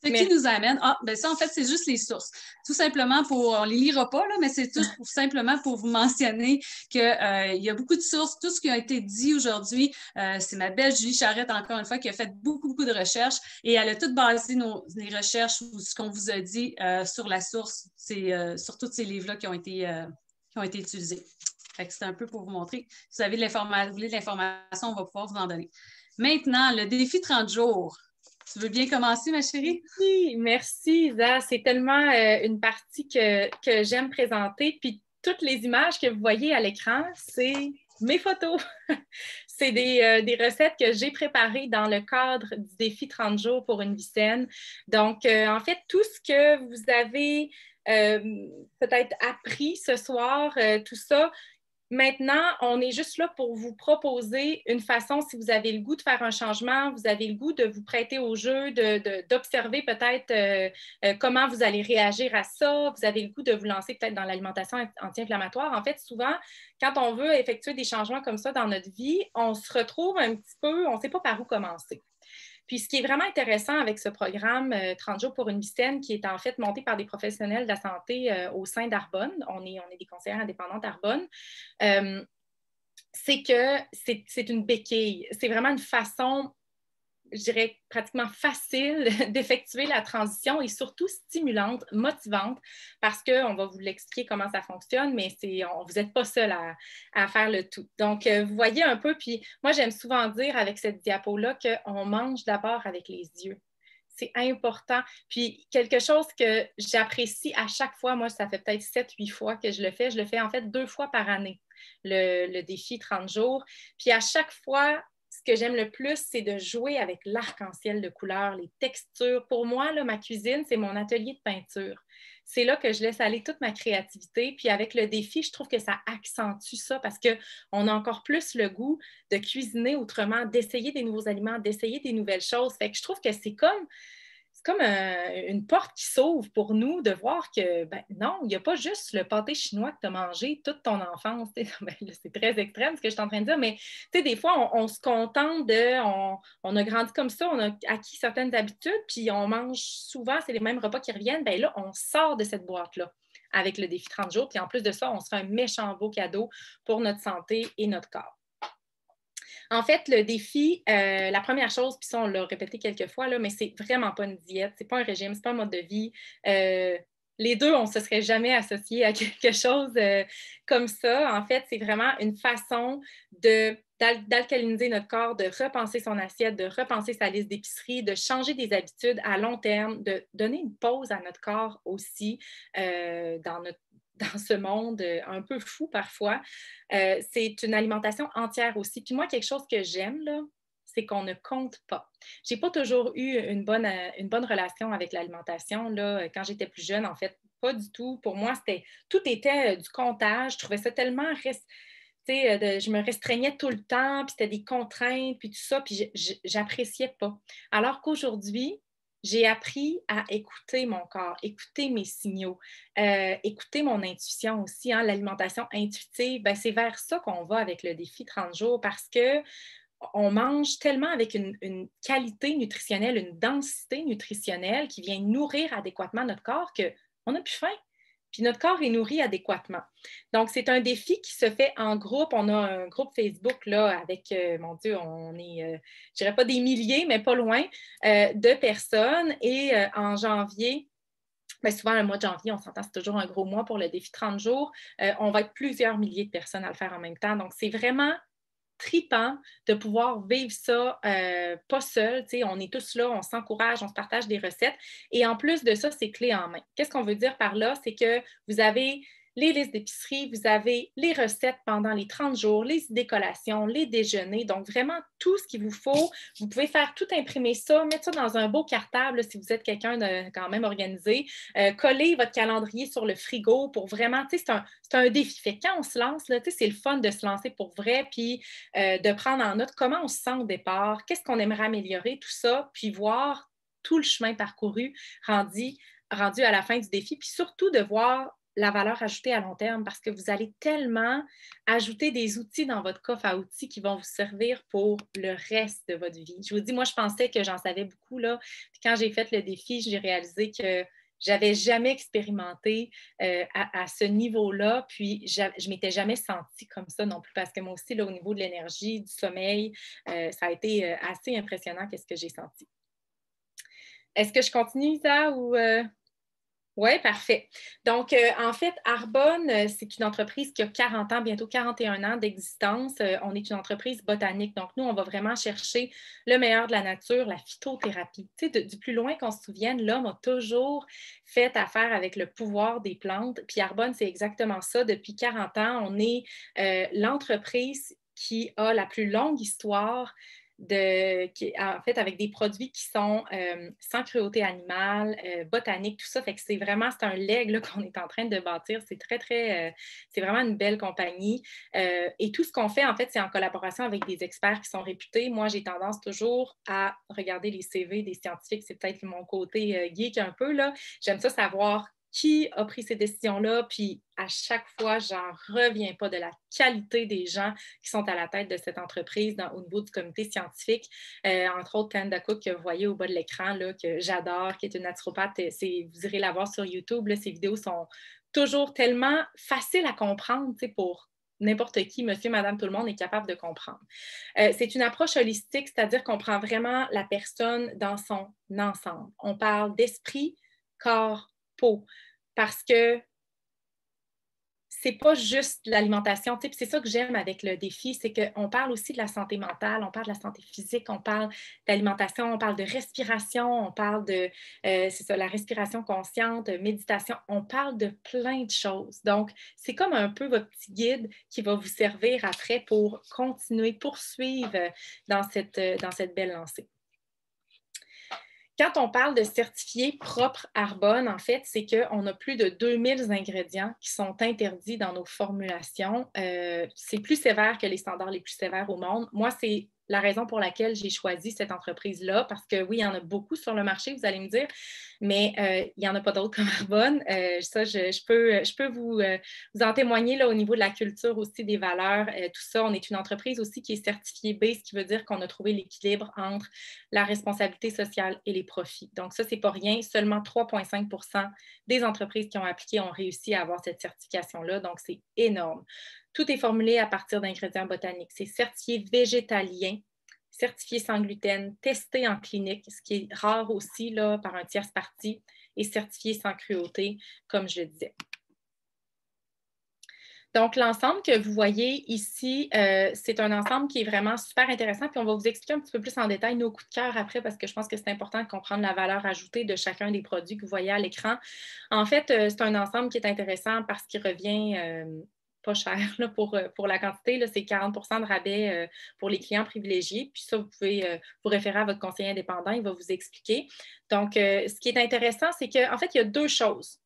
Ce qui nous amène, ben ça, en fait, c'est juste les sources. Tout simplement on ne les lira pas, là, mais c'est tout simplement pour vous mentionner qu'il y a beaucoup de sources. Tout ce qui a été dit aujourd'hui, c'est ma belle Julie Charette, encore une fois, qui a fait beaucoup, beaucoup de recherches et elle a tout basé les recherches ou ce qu'on vous a dit sur la source, sur tous ces livres-là qui ont été utilisés. C'est un peu pour vous montrer. Si vous avez vous voulez de l'information, on va pouvoir vous en donner. Maintenant, le défi 30 jours. Tu veux bien commencer, ma chérie? Oui, merci, Isa. C'est tellement une partie que j'aime présenter. Puis toutes les images que vous voyez à l'écran, c'est mes photos. C'est des recettes que j'ai préparées dans le cadre du défi 30 jours pour une vie saine. Donc, en fait, tout ce que vous avez peut-être appris ce soir, tout ça, maintenant, on est juste là pour vous proposer une façon, si vous avez le goût de faire un changement, vous avez le goût de vous prêter au jeu, d'observer peut-être comment vous allez réagir à ça, vous avez le goût de vous lancer peut-être dans l'alimentation anti-inflammatoire. En fait, souvent, quand on veut effectuer des changements comme ça dans notre vie, on se retrouve un petit peu, on ne sait pas par où commencer. Puis, ce qui est vraiment intéressant avec ce programme 30 jours pour une vie saine, qui est en fait monté par des professionnels de la santé au sein d'Arbonne, on est des conseillères indépendantes d'Arbonne, c'est que c'est une béquille. C'est vraiment une façon, je dirais, pratiquement facile d'effectuer la transition et surtout stimulante, motivante, parce qu'on va vous l'expliquer comment ça fonctionne, mais vous n'êtes pas seul à faire le tout. Donc, vous voyez un peu, puis moi, j'aime souvent dire avec cette diapo-là qu'on mange d'abord avec les yeux. C'est important. Puis, quelque chose que j'apprécie à chaque fois, moi, ça fait peut-être 7-8 fois que je le fais. Je le fais en fait 2 fois par année, le défi 30 jours. Puis, à chaque fois, ce que j'aime le plus, c'est de jouer avec l'arc-en-ciel de couleurs, les textures. Pour moi, là, ma cuisine, c'est mon atelier de peinture. C'est là que je laisse aller toute ma créativité. Puis avec le défi, je trouve que ça accentue ça parce qu'on a encore plus le goût de cuisiner autrement, d'essayer des nouveaux aliments, d'essayer des nouvelles choses. Fait que je trouve que c'est comme une porte qui s'ouvre pour nous de voir que, ben non, il n'y a pas juste le pâté chinois que tu as mangé toute ton enfance. Ben, c'est très extrême ce que je suis en train de dire, mais des fois, on se contente on a grandi comme ça, on a acquis certaines habitudes, puis on mange souvent, c'est les mêmes repas qui reviennent. Ben là, on sort de cette boîte-là avec le défi 30 jours, puis en plus de ça, on se fait un méchant beau cadeau pour notre santé et notre corps. En fait, le défi, la première chose, puis ça, on l'a répété quelques fois, là, mais c'est vraiment pas une diète, c'est pas un régime, c'est pas un mode de vie. Les deux, on ne se serait jamais associé à quelque chose comme ça. En fait, c'est vraiment une façon d'alcaliniser notre corps, de repenser son assiette, de repenser sa liste d'épicerie, de changer des habitudes à long terme, de donner une pause à notre corps aussi dans ce monde un peu fou parfois. C'est une alimentation entière aussi. Puis moi, quelque chose que j'aime, là, c'est qu'on ne compte pas. Je n'ai pas toujours eu une bonne relation avec l'alimentation. Là, quand j'étais plus jeune, en fait, pas du tout. Pour moi, tout était du comptage. Je trouvais ça tellement je me restreignais tout le temps, puis c'était des contraintes, puis tout ça, puis j'appréciais pas. Alors qu'aujourd'hui, j'ai appris à écouter mon corps, écouter mes signaux, écouter mon intuition aussi. Hein, l'alimentation intuitive, ben, c'est vers ça qu'on va avec le défi 30 jours parce qu'on mange tellement avec une qualité nutritionnelle, une densité nutritionnelle qui vient nourrir adéquatement notre corps qu'on n'a plus faim. Puis notre corps est nourri adéquatement. Donc, c'est un défi qui se fait en groupe. On a un groupe Facebook là, avec, mon Dieu, on est, je dirais pas des milliers, mais pas loin, de personnes. Et en janvier, bien souvent, le mois de janvier, on s'entend, c'est toujours un gros mois pour le défi 30 jours. On va être plusieurs milliers de personnes à le faire en même temps. Donc, c'est vraiment tripant de pouvoir vivre ça pas seul. On est tous là, on s'encourage, on se partage des recettes. Et en plus de ça, c'est clé en main. Qu'est-ce qu'on veut dire par là? C'est que vous avez les listes d'épicerie, vous avez les recettes pendant les 30 jours, les idées collations, les déjeuners. Donc, vraiment, tout ce qu'il vous faut. Vous pouvez faire tout imprimer ça, mettre ça dans un beau cartable si vous êtes quelqu'un de quand même organisé. Coller votre calendrier sur le frigo pour vraiment, c'est un défi. Fait quand on se lance, c'est le fun de se lancer pour vrai, puis de prendre en note comment on se sent au départ, qu'est-ce qu'on aimerait améliorer, tout ça, puis voir tout le chemin parcouru rendu à la fin du défi, puis surtout de voir la valeur ajoutée à long terme parce que vous allez tellement ajouter des outils dans votre coffre à outils qui vont vous servir pour le reste de votre vie. Je vous dis, moi, je pensais que j'en savais beaucoup, là. Puis quand j'ai fait le défi, j'ai réalisé que j'avais jamais expérimenté à ce niveau-là, puis je ne m'étais jamais sentie comme ça non plus, parce que moi aussi, là, au niveau de l'énergie, du sommeil, ça a été assez impressionnant qu'est-ce que j'ai senti. Est-ce que je continue, Isa, ou... Oui, parfait. Donc, en fait, Arbonne, c'est une entreprise qui a 40 ans, bientôt 41 ans d'existence. On est une entreprise botanique. Donc, nous, on va vraiment chercher le meilleur de la nature, la phytothérapie. Tu sais, du plus loin qu'on se souvienne, l'homme a toujours fait affaire avec le pouvoir des plantes. Puis Arbonne, c'est exactement ça. Depuis 40 ans, on est l'entreprise qui a la plus longue histoire en fait, avec des produits qui sont sans cruauté animale, botanique, tout ça. Fait que c'est un leg là, qu'on est en train de bâtir. C'est c'est vraiment une belle compagnie. Et tout ce qu'on fait, en fait, c'est en collaboration avec des experts qui sont réputés. Moi, j'ai tendance toujours à regarder les CV des scientifiques. C'est peut-être mon côté geek un peu, là. J'aime ça savoir qui a pris ces décisions-là, puis à chaque fois, j'en reviens pas de la qualité des gens qui sont à la tête de cette entreprise au niveau du comité scientifique. Entre autres, Kanda Cook, que vous voyez au bas de l'écran, là, que j'adore, qui est une naturopathe. Vous irez la voir sur YouTube. Là, ses vidéos sont toujours tellement faciles à comprendre pour n'importe qui, monsieur, madame, tout le monde est capable de comprendre. C'est une approche holistique, c'est-à-dire qu'on prend vraiment la personne dans son ensemble. On parle d'esprit, corps, peau, parce que c'est pas juste l'alimentation. C'est ça que j'aime avec le défi, c'est qu'on parle aussi de la santé mentale, on parle de la santé physique, on parle d'alimentation, on parle de respiration, on parle de, c'est ça, la respiration consciente, méditation, on parle de plein de choses. Donc, c'est comme un peu votre petit guide qui va vous servir après pour continuer, poursuivre dans cette belle lancée. Quand on parle de certifié propre Arbonne, en fait, c'est qu'on a plus de 2000 ingrédients qui sont interdits dans nos formulations. C'est plus sévère que les standards les plus sévères au monde. Moi, c'est la raison pour laquelle j'ai choisi cette entreprise-là, parce que oui, il y en a beaucoup sur le marché, vous allez me dire, mais il n'y en a pas d'autres comme Arbonne. Ça, je peux vous en témoigner là, au niveau de la culture aussi, des valeurs, tout ça. On est une entreprise aussi qui est certifiée B, ce qui veut dire qu'on a trouvé l'équilibre entre la responsabilité sociale et les profits. Donc ça, c'est pas rien. Seulement 3,5 % des entreprises qui ont appliqué ont réussi à avoir cette certification-là. Donc, c'est énorme. Tout est formulé à partir d'ingrédients botaniques. C'est certifié végétalien, certifié sans gluten, testé en clinique, ce qui est rare aussi là, par un tierce partie, et certifié sans cruauté, comme je le disais. Donc, l'ensemble que vous voyez ici, c'est un ensemble qui est vraiment super intéressant. Puis, on va vous expliquer un petit peu plus en détail nos coups de cœur après parce que je pense que c'est important de comprendre la valeur ajoutée de chacun des produits que vous voyez à l'écran. En fait, c'est un ensemble qui est intéressant parce qu'il revient pas cher là, pour la quantité. C'est 40 % de rabais pour les clients privilégiés. Puis ça, vous pouvez vous référer à votre conseiller indépendant. Il va vous expliquer. Donc, ce qui est intéressant, c'est qu'en fait, il y a deux choses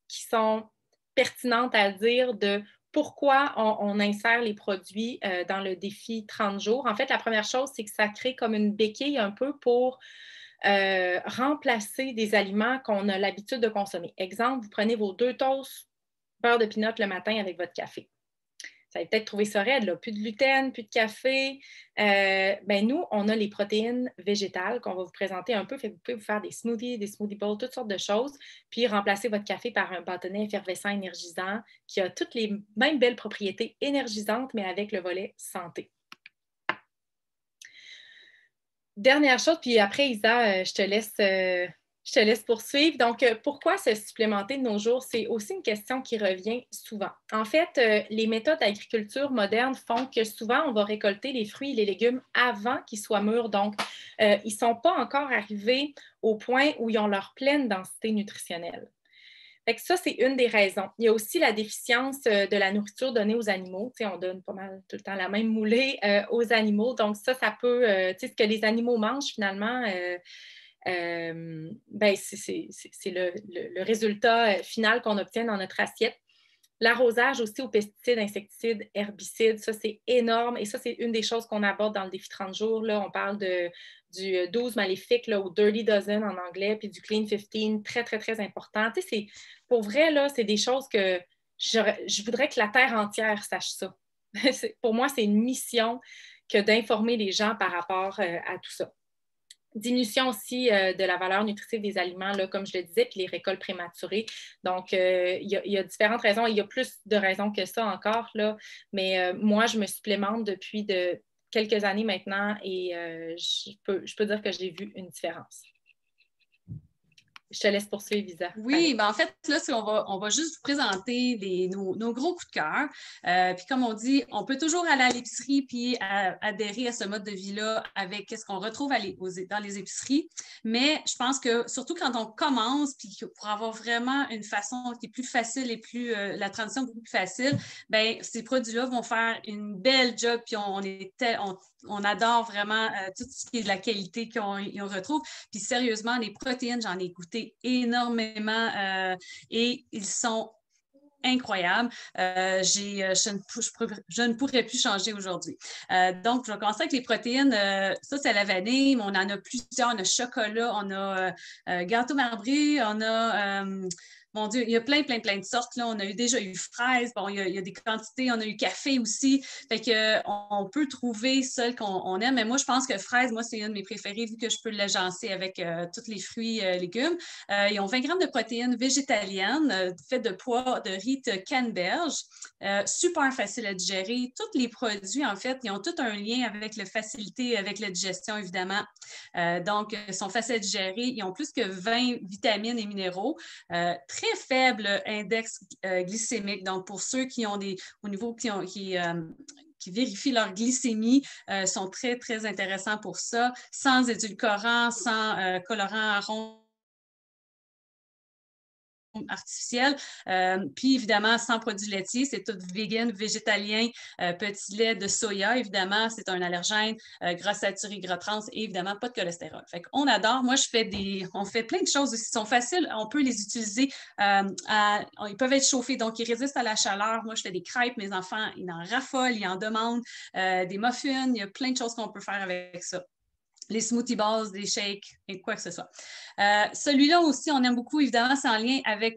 qui sont pertinentes à dire de pourquoi on insère les produits dans le défi 30 jours. En fait, la première chose, c'est que ça crée comme une béquille un peu pour remplacer des aliments qu'on a l'habitude de consommer. Exemple, vous prenez vos 2 toasts beurre de pinot le matin avec votre café. Vous allez peut-être trouver ça raide, là. Plus de gluten, plus de café. Nous, on a les protéines végétales qu'on va vous présenter un peu. Fait que vous pouvez vous faire des smoothie bowls, toutes sortes de choses, puis remplacer votre café par un bâtonnet effervescent énergisant qui a toutes les mêmes belles propriétés énergisantes, mais avec le volet santé. Dernière chose, puis après, Isa, je te laisse poursuivre. Donc, pourquoi se supplémenter de nos jours? C'est aussi une question qui revient souvent. En fait, les méthodes d'agriculture moderne font que souvent, on va récolter les fruits et les légumes avant qu'ils soient mûrs. Donc, ils ne sont pas encore arrivés au point où ils ont leur pleine densité nutritionnelle. Fait que ça, c'est une des raisons. Il y a aussi la déficience de la nourriture donnée aux animaux. Tu sais, on donne pas mal tout le temps la même moulée aux animaux. Donc, ça peut... tu sais, ce que les animaux mangent, finalement... c'est le résultat final qu'on obtient dans notre assiette. L'arrosage aussi aux pesticides, insecticides, herbicides, ça c'est énorme et ça c'est une des choses qu'on aborde dans le défi 30 jours. Là, on parle du 12 maléfique là, ou Dirty Dozen en anglais, puis du Clean 15, très, très, très important. Tu sais, pour vrai, là, c'est des choses que je voudrais que la Terre entière sache ça. Pour moi, c'est une mission que d'informer les gens par rapport à tout ça. Diminution aussi de la valeur nutritive des aliments, là, comme je le disais, puis les récoltes prématurées. Donc, il y a différentes raisons. Il y a plus de raisons que ça encore, là. Mais moi, je me supplémente depuis quelques années maintenant et je peux dire que j'ai vu une différence. Je te laisse poursuivre, Isa. Oui, ben en fait, là, on va juste vous présenter nos gros coups de cœur. Puis comme on dit, on peut toujours aller à l'épicerie puis adhérer à ce mode de vie-là avec ce qu'on retrouve dans les épiceries. Mais je pense que surtout quand on commence, puis pour avoir vraiment une façon qui est plus facile et la transition beaucoup plus facile, ben ces produits-là vont faire une belle job. Puis on adore vraiment tout ce qui est de la qualité qu'on retrouve. Puis sérieusement, les protéines, j'en ai goûté énormément et ils sont incroyables. Je ne pourrais plus changer aujourd'hui. Donc, je vais commencer avec les protéines. Ça, c'est la vanille, mais on en a plusieurs. On a chocolat, on a gâteau marbré, on a... mon Dieu, il y a plein de sortes. Là. On a déjà eu fraises, bon, il y a des quantités, on a eu café aussi. Fait que on peut trouver celle qu'on aime. Mais moi, je pense que fraise, moi, c'est une de mes préférées vu que je peux l'agencer avec tous les fruits et légumes. Ils ont 20 grammes de protéines végétaliennes faites de pois de riz de canneberge. Super facile à digérer. Tous les produits, en fait, ils ont tout un lien avec la facilité, avec la digestion, évidemment. Donc, ils sont faciles à digérer. Ils ont plus que 20 vitamines et minéraux. Très faible index glycémique. Donc, pour ceux qui ont au niveau qui vérifient leur glycémie, sont très intéressants pour ça, sans édulcorants, sans colorants arômes artificielle. Puis évidemment, sans produits laitiers, c'est tout vegan, végétalien, petit lait de soya, évidemment, c'est un allergène, gras saturé, gras trans et évidemment pas de cholestérol. Fait qu'on adore. Moi, on fait plein de choses aussi. Ils sont faciles, on peut les utiliser. Ils peuvent être chauffés, donc ils résistent à la chaleur. Moi, je fais des crêpes, mes enfants, ils en raffolent, ils en demandent, des muffins, il y a plein de choses qu'on peut faire avec ça. Les smoothie balls, des shakes et quoi que ce soit. Celui-là aussi, on aime beaucoup, évidemment, c'est en lien avec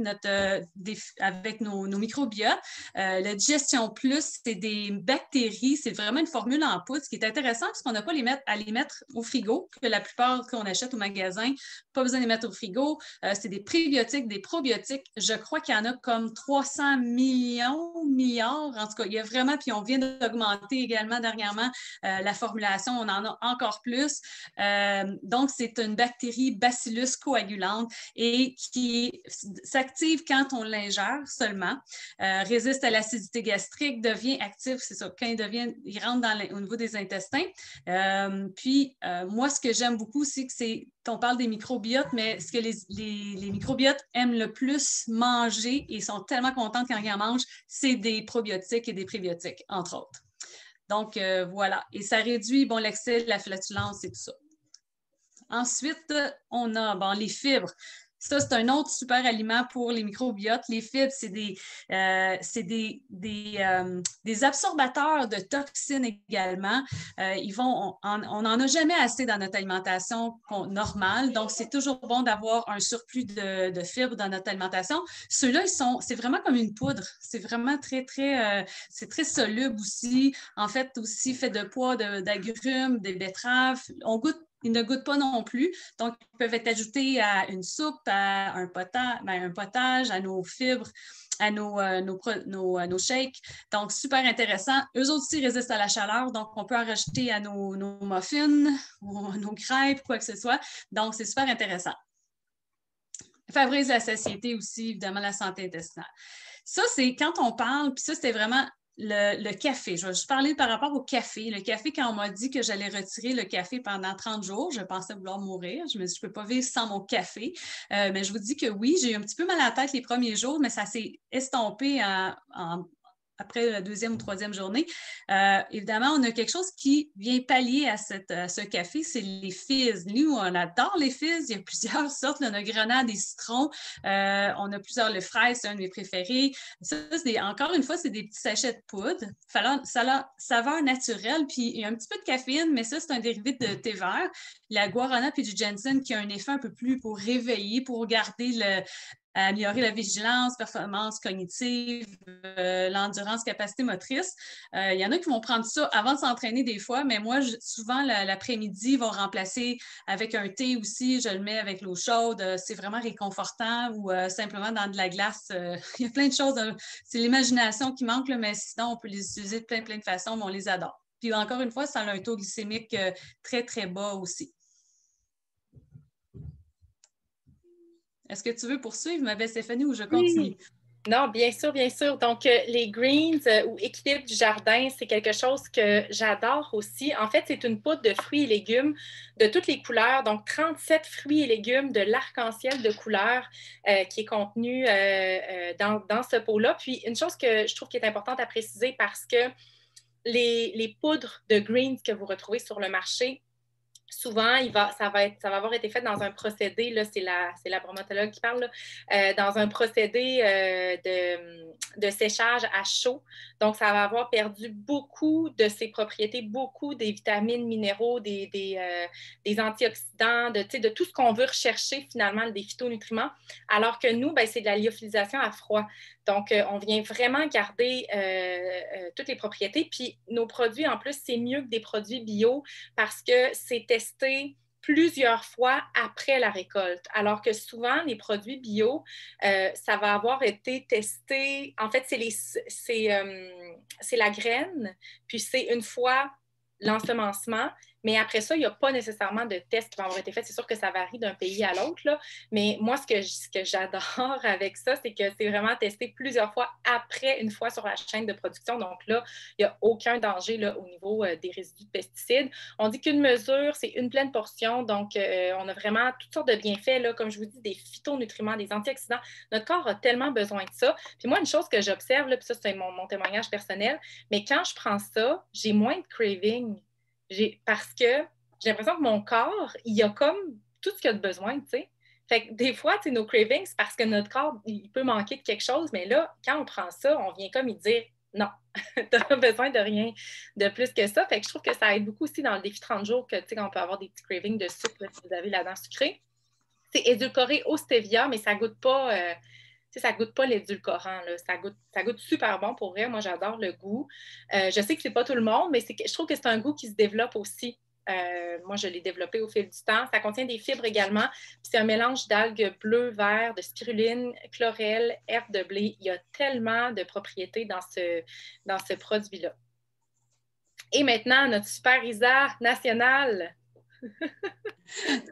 avec nos microbiotes. Le Digestion Plus, c'est des bactéries, c'est vraiment une formule en poudre, ce qui est intéressant parce qu'on n'a pas à les mettre au frigo, que la plupart qu'on achète au magasin, pas besoin de les mettre au frigo. C'est des prébiotiques, des probiotiques. Je crois qu'il y en a comme 300 milliards. En tout cas, il y a vraiment, puis on vient d'augmenter également dernièrement la formulation, on en a encore plus. Donc, c'est une bactérie Bacillus coagulante et qui s'active quand on l'ingère seulement, résiste à l'acidité gastrique, devient actif, c'est ça, quand il rentre au niveau des intestins. Moi, ce que j'aime beaucoup, c'est on parle des microbiotes, mais ce que les microbiotes aiment le plus manger et sont tellement contents quand ils en mangent, c'est des probiotiques et des prébiotiques, entre autres. Donc, voilà. Et ça réduit l'excès, la flatulence et tout ça. Ensuite, on a les fibres. Ça, c'est un autre super aliment pour les microbiotes. Les fibres, c'est des absorbateurs de toxines également. On n'en a jamais assez dans notre alimentation normale. Donc, c'est toujours bon d'avoir un surplus de fibres dans notre alimentation. Ceux-là, c'est vraiment comme une poudre. C'est vraiment c'est très soluble aussi. En fait, aussi fait de pois, d'agrumes, des betteraves. Ils ne goûtent pas non plus. Donc, ils peuvent être ajoutés à une soupe, à un potage, à nos fibres, à nos shakes. Donc, super intéressant. Eux aussi résistent à la chaleur, donc on peut en rajouter à nos muffins ou à nos crêpes, quoi que ce soit. Donc, c'est super intéressant. Favorise la satiété aussi, évidemment, la santé intestinale. Ça, c'est quand on parle, puis ça, c'était vraiment le café. Je vais juste parler par rapport au café. Le café, quand on m'a dit que j'allais retirer le café pendant 30 jours, je pensais vouloir mourir. Je me suis dit, je ne peux pas vivre sans mon café. Mais je vous dis que oui, j'ai eu un petit peu mal à la tête les premiers jours, mais ça s'est estompé après la deuxième ou troisième journée. Évidemment, on a quelque chose qui vient pallier à ce café, c'est les fizz. Nous, on adore les fizz. Il y a plusieurs sortes. Là, on a grenade et citron. On a plusieurs. Le fraise, c'est un de mes préférés. Ça, encore une fois, c'est des petits sachets de poudre. Ça a saveur naturelle, puis il y a un petit peu de caféine, mais ça, c'est un dérivé de thé vert. La guarana puis du ginseng qui a un effet un peu plus pour réveiller, pour garder améliorer la vigilance, performance cognitive, l'endurance, capacité motrice. Il y en a qui vont prendre ça avant de s'entraîner des fois, mais moi, souvent, l'après-midi, ils vont remplacer avec un thé aussi. Je le mets avec l'eau chaude. C'est vraiment réconfortant ou simplement dans de la glace. Il y a plein de choses. C'est l'imagination qui manque, mais sinon, on peut les utiliser de plein de façons, mais on les adore. Puis encore une fois, ça a un taux glycémique très bas aussi. Est-ce que tu veux poursuivre, ma belle Stéphanie, ou je continue? Oui. Non, bien sûr, bien sûr. Donc, les greens ou équilibre du jardin, c'est quelque chose que j'adore aussi. En fait, c'est une poudre de fruits et légumes de toutes les couleurs. Donc, 37 fruits et légumes de l'arc-en-ciel de couleurs qui est contenu dans ce pot-là. Puis, une chose que je trouve qui est importante à préciser parce que les poudres de greens que vous retrouvez sur le marché, souvent, ça va avoir été fait dans un procédé, là, c'est la bromatologue qui parle, là, dans un procédé de séchage à chaud. Donc, ça va avoir perdu beaucoup de ses propriétés, beaucoup des vitamines, minéraux, des antioxydants, de tout ce qu'on veut rechercher finalement, des phytonutriments. Alors que nous, ben, c'est de la lyophilisation à froid. Donc, on vient vraiment garder toutes les propriétés. Puis, nos produits, en plus, c'est mieux que des produits bio parce que c'est testé plusieurs fois après la récolte. Alors que souvent, les produits bio, ça va avoir été testé. En fait, c'est la graine, puis c'est une fois l'ensemencement. Mais après ça, il n'y a pas nécessairement de tests qui vont avoir été faits. C'est sûr que ça varie d'un pays à l'autre, là. Mais moi, ce que j'adore avec ça, c'est que c'est vraiment testé plusieurs fois après, une fois sur la chaîne de production. Donc là, il n'y a aucun danger là, au niveau des résidus de pesticides. On dit qu'une mesure, c'est une pleine portion. Donc, on a vraiment toutes sortes de bienfaits, là, comme je vous dis, des phytonutriments, des antioxydants. Notre corps a tellement besoin de ça. Puis moi, une chose que j'observe, là, puis ça, c'est mon témoignage personnel, mais quand je prends ça, j'ai moins de craving. Parce que j'ai l'impression que mon corps, il a comme tout ce qu'il a de besoin, tu sais. Fait que des fois, nos cravings, c'est parce que notre corps, il peut manquer de quelque chose, mais là, quand on prend ça, on vient comme y dire non, tu n'as besoin de rien de plus que ça. Fait que je trouve que ça aide beaucoup aussi dans le défi 30 jours que, tu sais, quand on peut avoir des petits cravings de sucre, là, si vous avez la dent sucrée. C'est édulcoré au stevia, mais ça goûte pas. Ça goûte pas l'édulcorant. Là. Ça goûte super bon pour vrai. Moi, j'adore le goût. Je sais que c'est pas tout le monde, mais je trouve que c'est un goût qui se développe aussi. Moi, je l'ai développé au fil du temps. Ça contient des fibres également. C'est un mélange d'algues bleues, vertes, de spiruline, chlorelle, herbe de blé. Il y a tellement de propriétés dans ce produit-là. Et maintenant, notre super Isa nationale.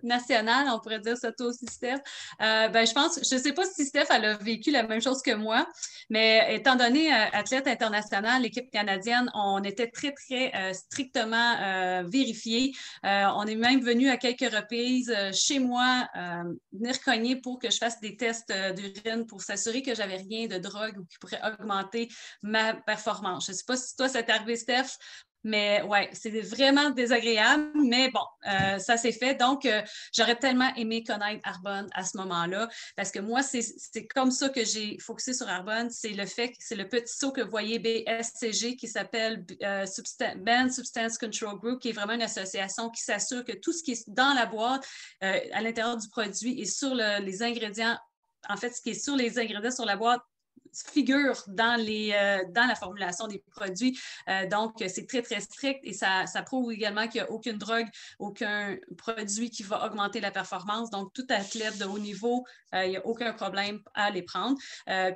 Nationale, on pourrait dire ça toi aussi, Steph. Je pense, je ne sais pas si Steph elle a vécu la même chose que moi, mais étant donné athlète internationale, l'équipe canadienne, on était très, très strictement vérifiés. On est même venu à quelques reprises chez moi venir cogner pour que je fasse des tests d'urine pour s'assurer que j'avais rien de drogue ou qui pourrait augmenter ma performance. Je ne sais pas si toi, ça t'est arrivé, Steph. Mais ouais, c'est vraiment désagréable, mais bon, ça s'est fait. Donc, j'aurais tellement aimé connaître Arbonne à ce moment-là, parce que moi, c'est comme ça que j'ai focusé sur Arbonne. C'est le fait que c'est le petit saut que vous voyez BSCG qui s'appelle Banned Substance Control Group, qui est vraiment une association qui s'assure que tout ce qui est dans la boîte, à l'intérieur du produit et sur les ingrédients, en fait, ce qui est sur les ingrédients sur la boîte, figure dans la formulation des produits. Donc, c'est très, très strict et ça prouve également qu'il n'y a aucune drogue, aucun produit qui va augmenter la performance. Donc, tout athlète de haut niveau, il n'y a aucun problème à les prendre.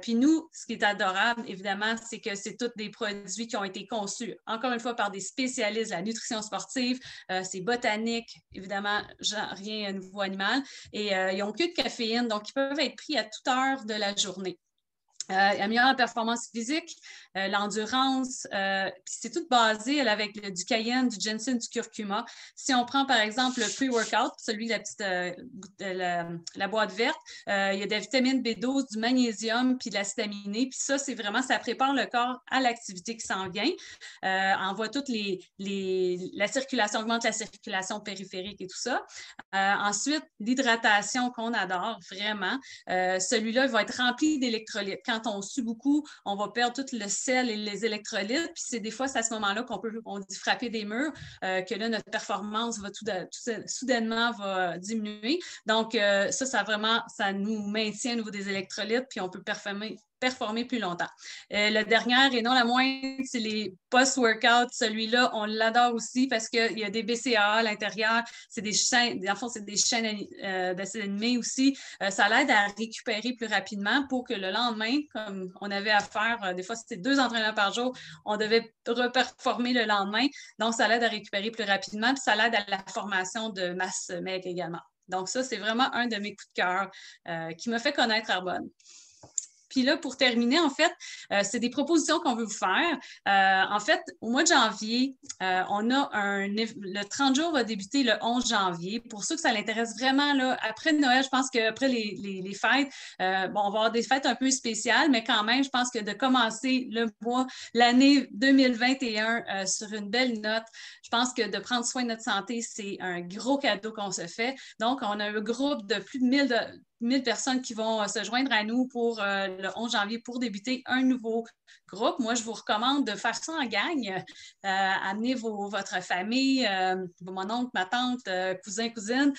Puis nous, ce qui est adorable, évidemment, c'est que c'est tous des produits qui ont été conçus, encore une fois, par des spécialistes de la nutrition sportive. C'est botanique, évidemment, rien à nouveau animal. Et ils n'ont que de caféine, donc ils peuvent être pris à toute heure de la journée. Améliore la performance physique, l'endurance, puis c'est tout basé avec du cayenne, du ginseng, du curcuma. Si on prend par exemple le pre-workout, celui de la boîte verte, il y a de la vitamine B12, du magnésium, puis de l'acide aminé. Puis ça, c'est vraiment, ça prépare le corps à l'activité qui s'en vient. Envoie toutes la circulation, augmente la circulation périphérique et tout ça. Ensuite, l'hydratation qu'on adore vraiment. Celui-là, il va être rempli d'électrolytes. Quand on sue beaucoup, on va perdre tout le sel et les électrolytes. Puis c'est des fois, c'est à ce moment-là on dit frapper des murs, que là, notre performance va soudainement va diminuer. Donc, ça nous maintient au niveau des électrolytes, puis on peut performer plus longtemps. La dernière et non la moindre, c'est les post-workout. Celui-là, on l'adore aussi parce qu'il y a des BCAA à l'intérieur. C'est des chaînes, en fond, c'est des chaînes d'acides aminés aussi. Ça l'aide à récupérer plus rapidement pour que le lendemain, comme on avait à faire, des fois c'était 2 entraînements par jour, on devait reperformer le lendemain. Donc, ça l'aide à récupérer plus rapidement, puis ça l'aide à la formation de masse maigre également. Donc, ça, c'est vraiment un de mes coups de cœur qui me fait connaître Arbonne. Puis là, pour terminer, en fait, c'est des propositions qu'on veut vous faire. En fait, au mois de janvier, on a le 30 jours va débuter le 11 janvier. Pour ceux que ça l'intéresse vraiment, là, après Noël, je pense qu'après les fêtes, bon, on va avoir des fêtes un peu spéciales, mais quand même, je pense que de commencer l'année 2021 sur une belle note, je pense que de prendre soin de notre santé, c'est un gros cadeau qu'on se fait. Donc, on a un groupe de plus de 1000 personnes qui vont se joindre à nous pour le 11 janvier pour débuter un nouveau groupe. Moi, je vous recommande de faire ça en gang. Amenez votre famille, mon oncle, ma tante, cousin, cousine,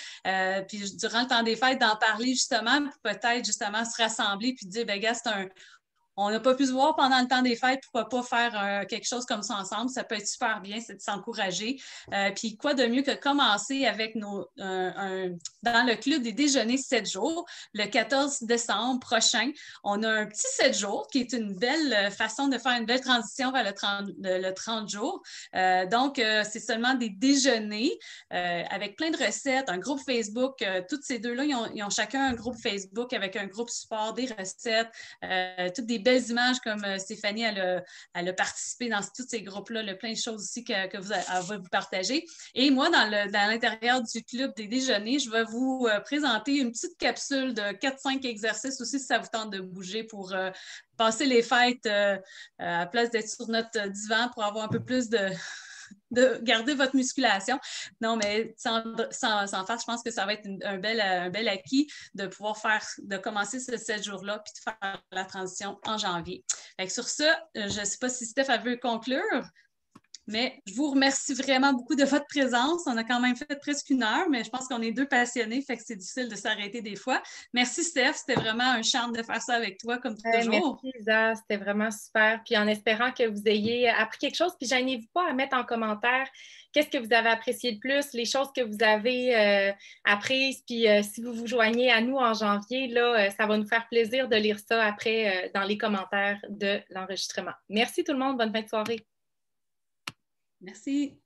puis durant le temps des fêtes, d'en parler justement, peut-être justement se rassembler puis dire, ben gars, on n'a pas pu se voir pendant le temps des fêtes, pourquoi pas faire quelque chose comme ça ensemble? Ça peut être super bien, c'est de s'encourager. Puis quoi de mieux que commencer avec dans le club des déjeuners 7 jours, le 14 décembre prochain. On a un petit 7 jours qui est une belle façon de faire une belle transition vers le 30 jours. Donc, c'est seulement des déjeuners avec plein de recettes, un groupe Facebook. Toutes ces deux-là, ils ont chacun un groupe Facebook avec un groupe support, des recettes, toutes des belles images comme Stéphanie, elle a participé dans tous ces groupes-là, plein de choses aussi que elle va vous partager. Et moi, dans l'intérieur du club des déjeuners, je vais vous présenter une petite capsule de 4-5 exercices aussi si ça vous tente de bouger pour passer les fêtes à la place d'être sur notre divan pour avoir un peu plus de garder votre musculation. Non, mais sans faire, je pense que ça va être un bel acquis de pouvoir de commencer ce 7 jours-là puis de faire la transition en janvier. Fait que sur ça, je ne sais pas si Steph veut conclure, mais je vous remercie vraiment beaucoup de votre présence. On a quand même fait presque 1 heure, mais je pense qu'on est deux passionnés, fait que c'est difficile de s'arrêter des fois. Merci, Steph. C'était vraiment un charme de faire ça avec toi, comme toujours. Merci, Isa. C'était vraiment super. Puis en espérant que vous ayez appris quelque chose, puis gênez-vous pas à mettre en commentaire qu'est-ce que vous avez apprécié le plus, les choses que vous avez apprises. Puis si vous vous joignez à nous en janvier, là, ça va nous faire plaisir de lire ça après dans les commentaires de l'enregistrement. Merci tout le monde. Bonne fin de soirée. Merci.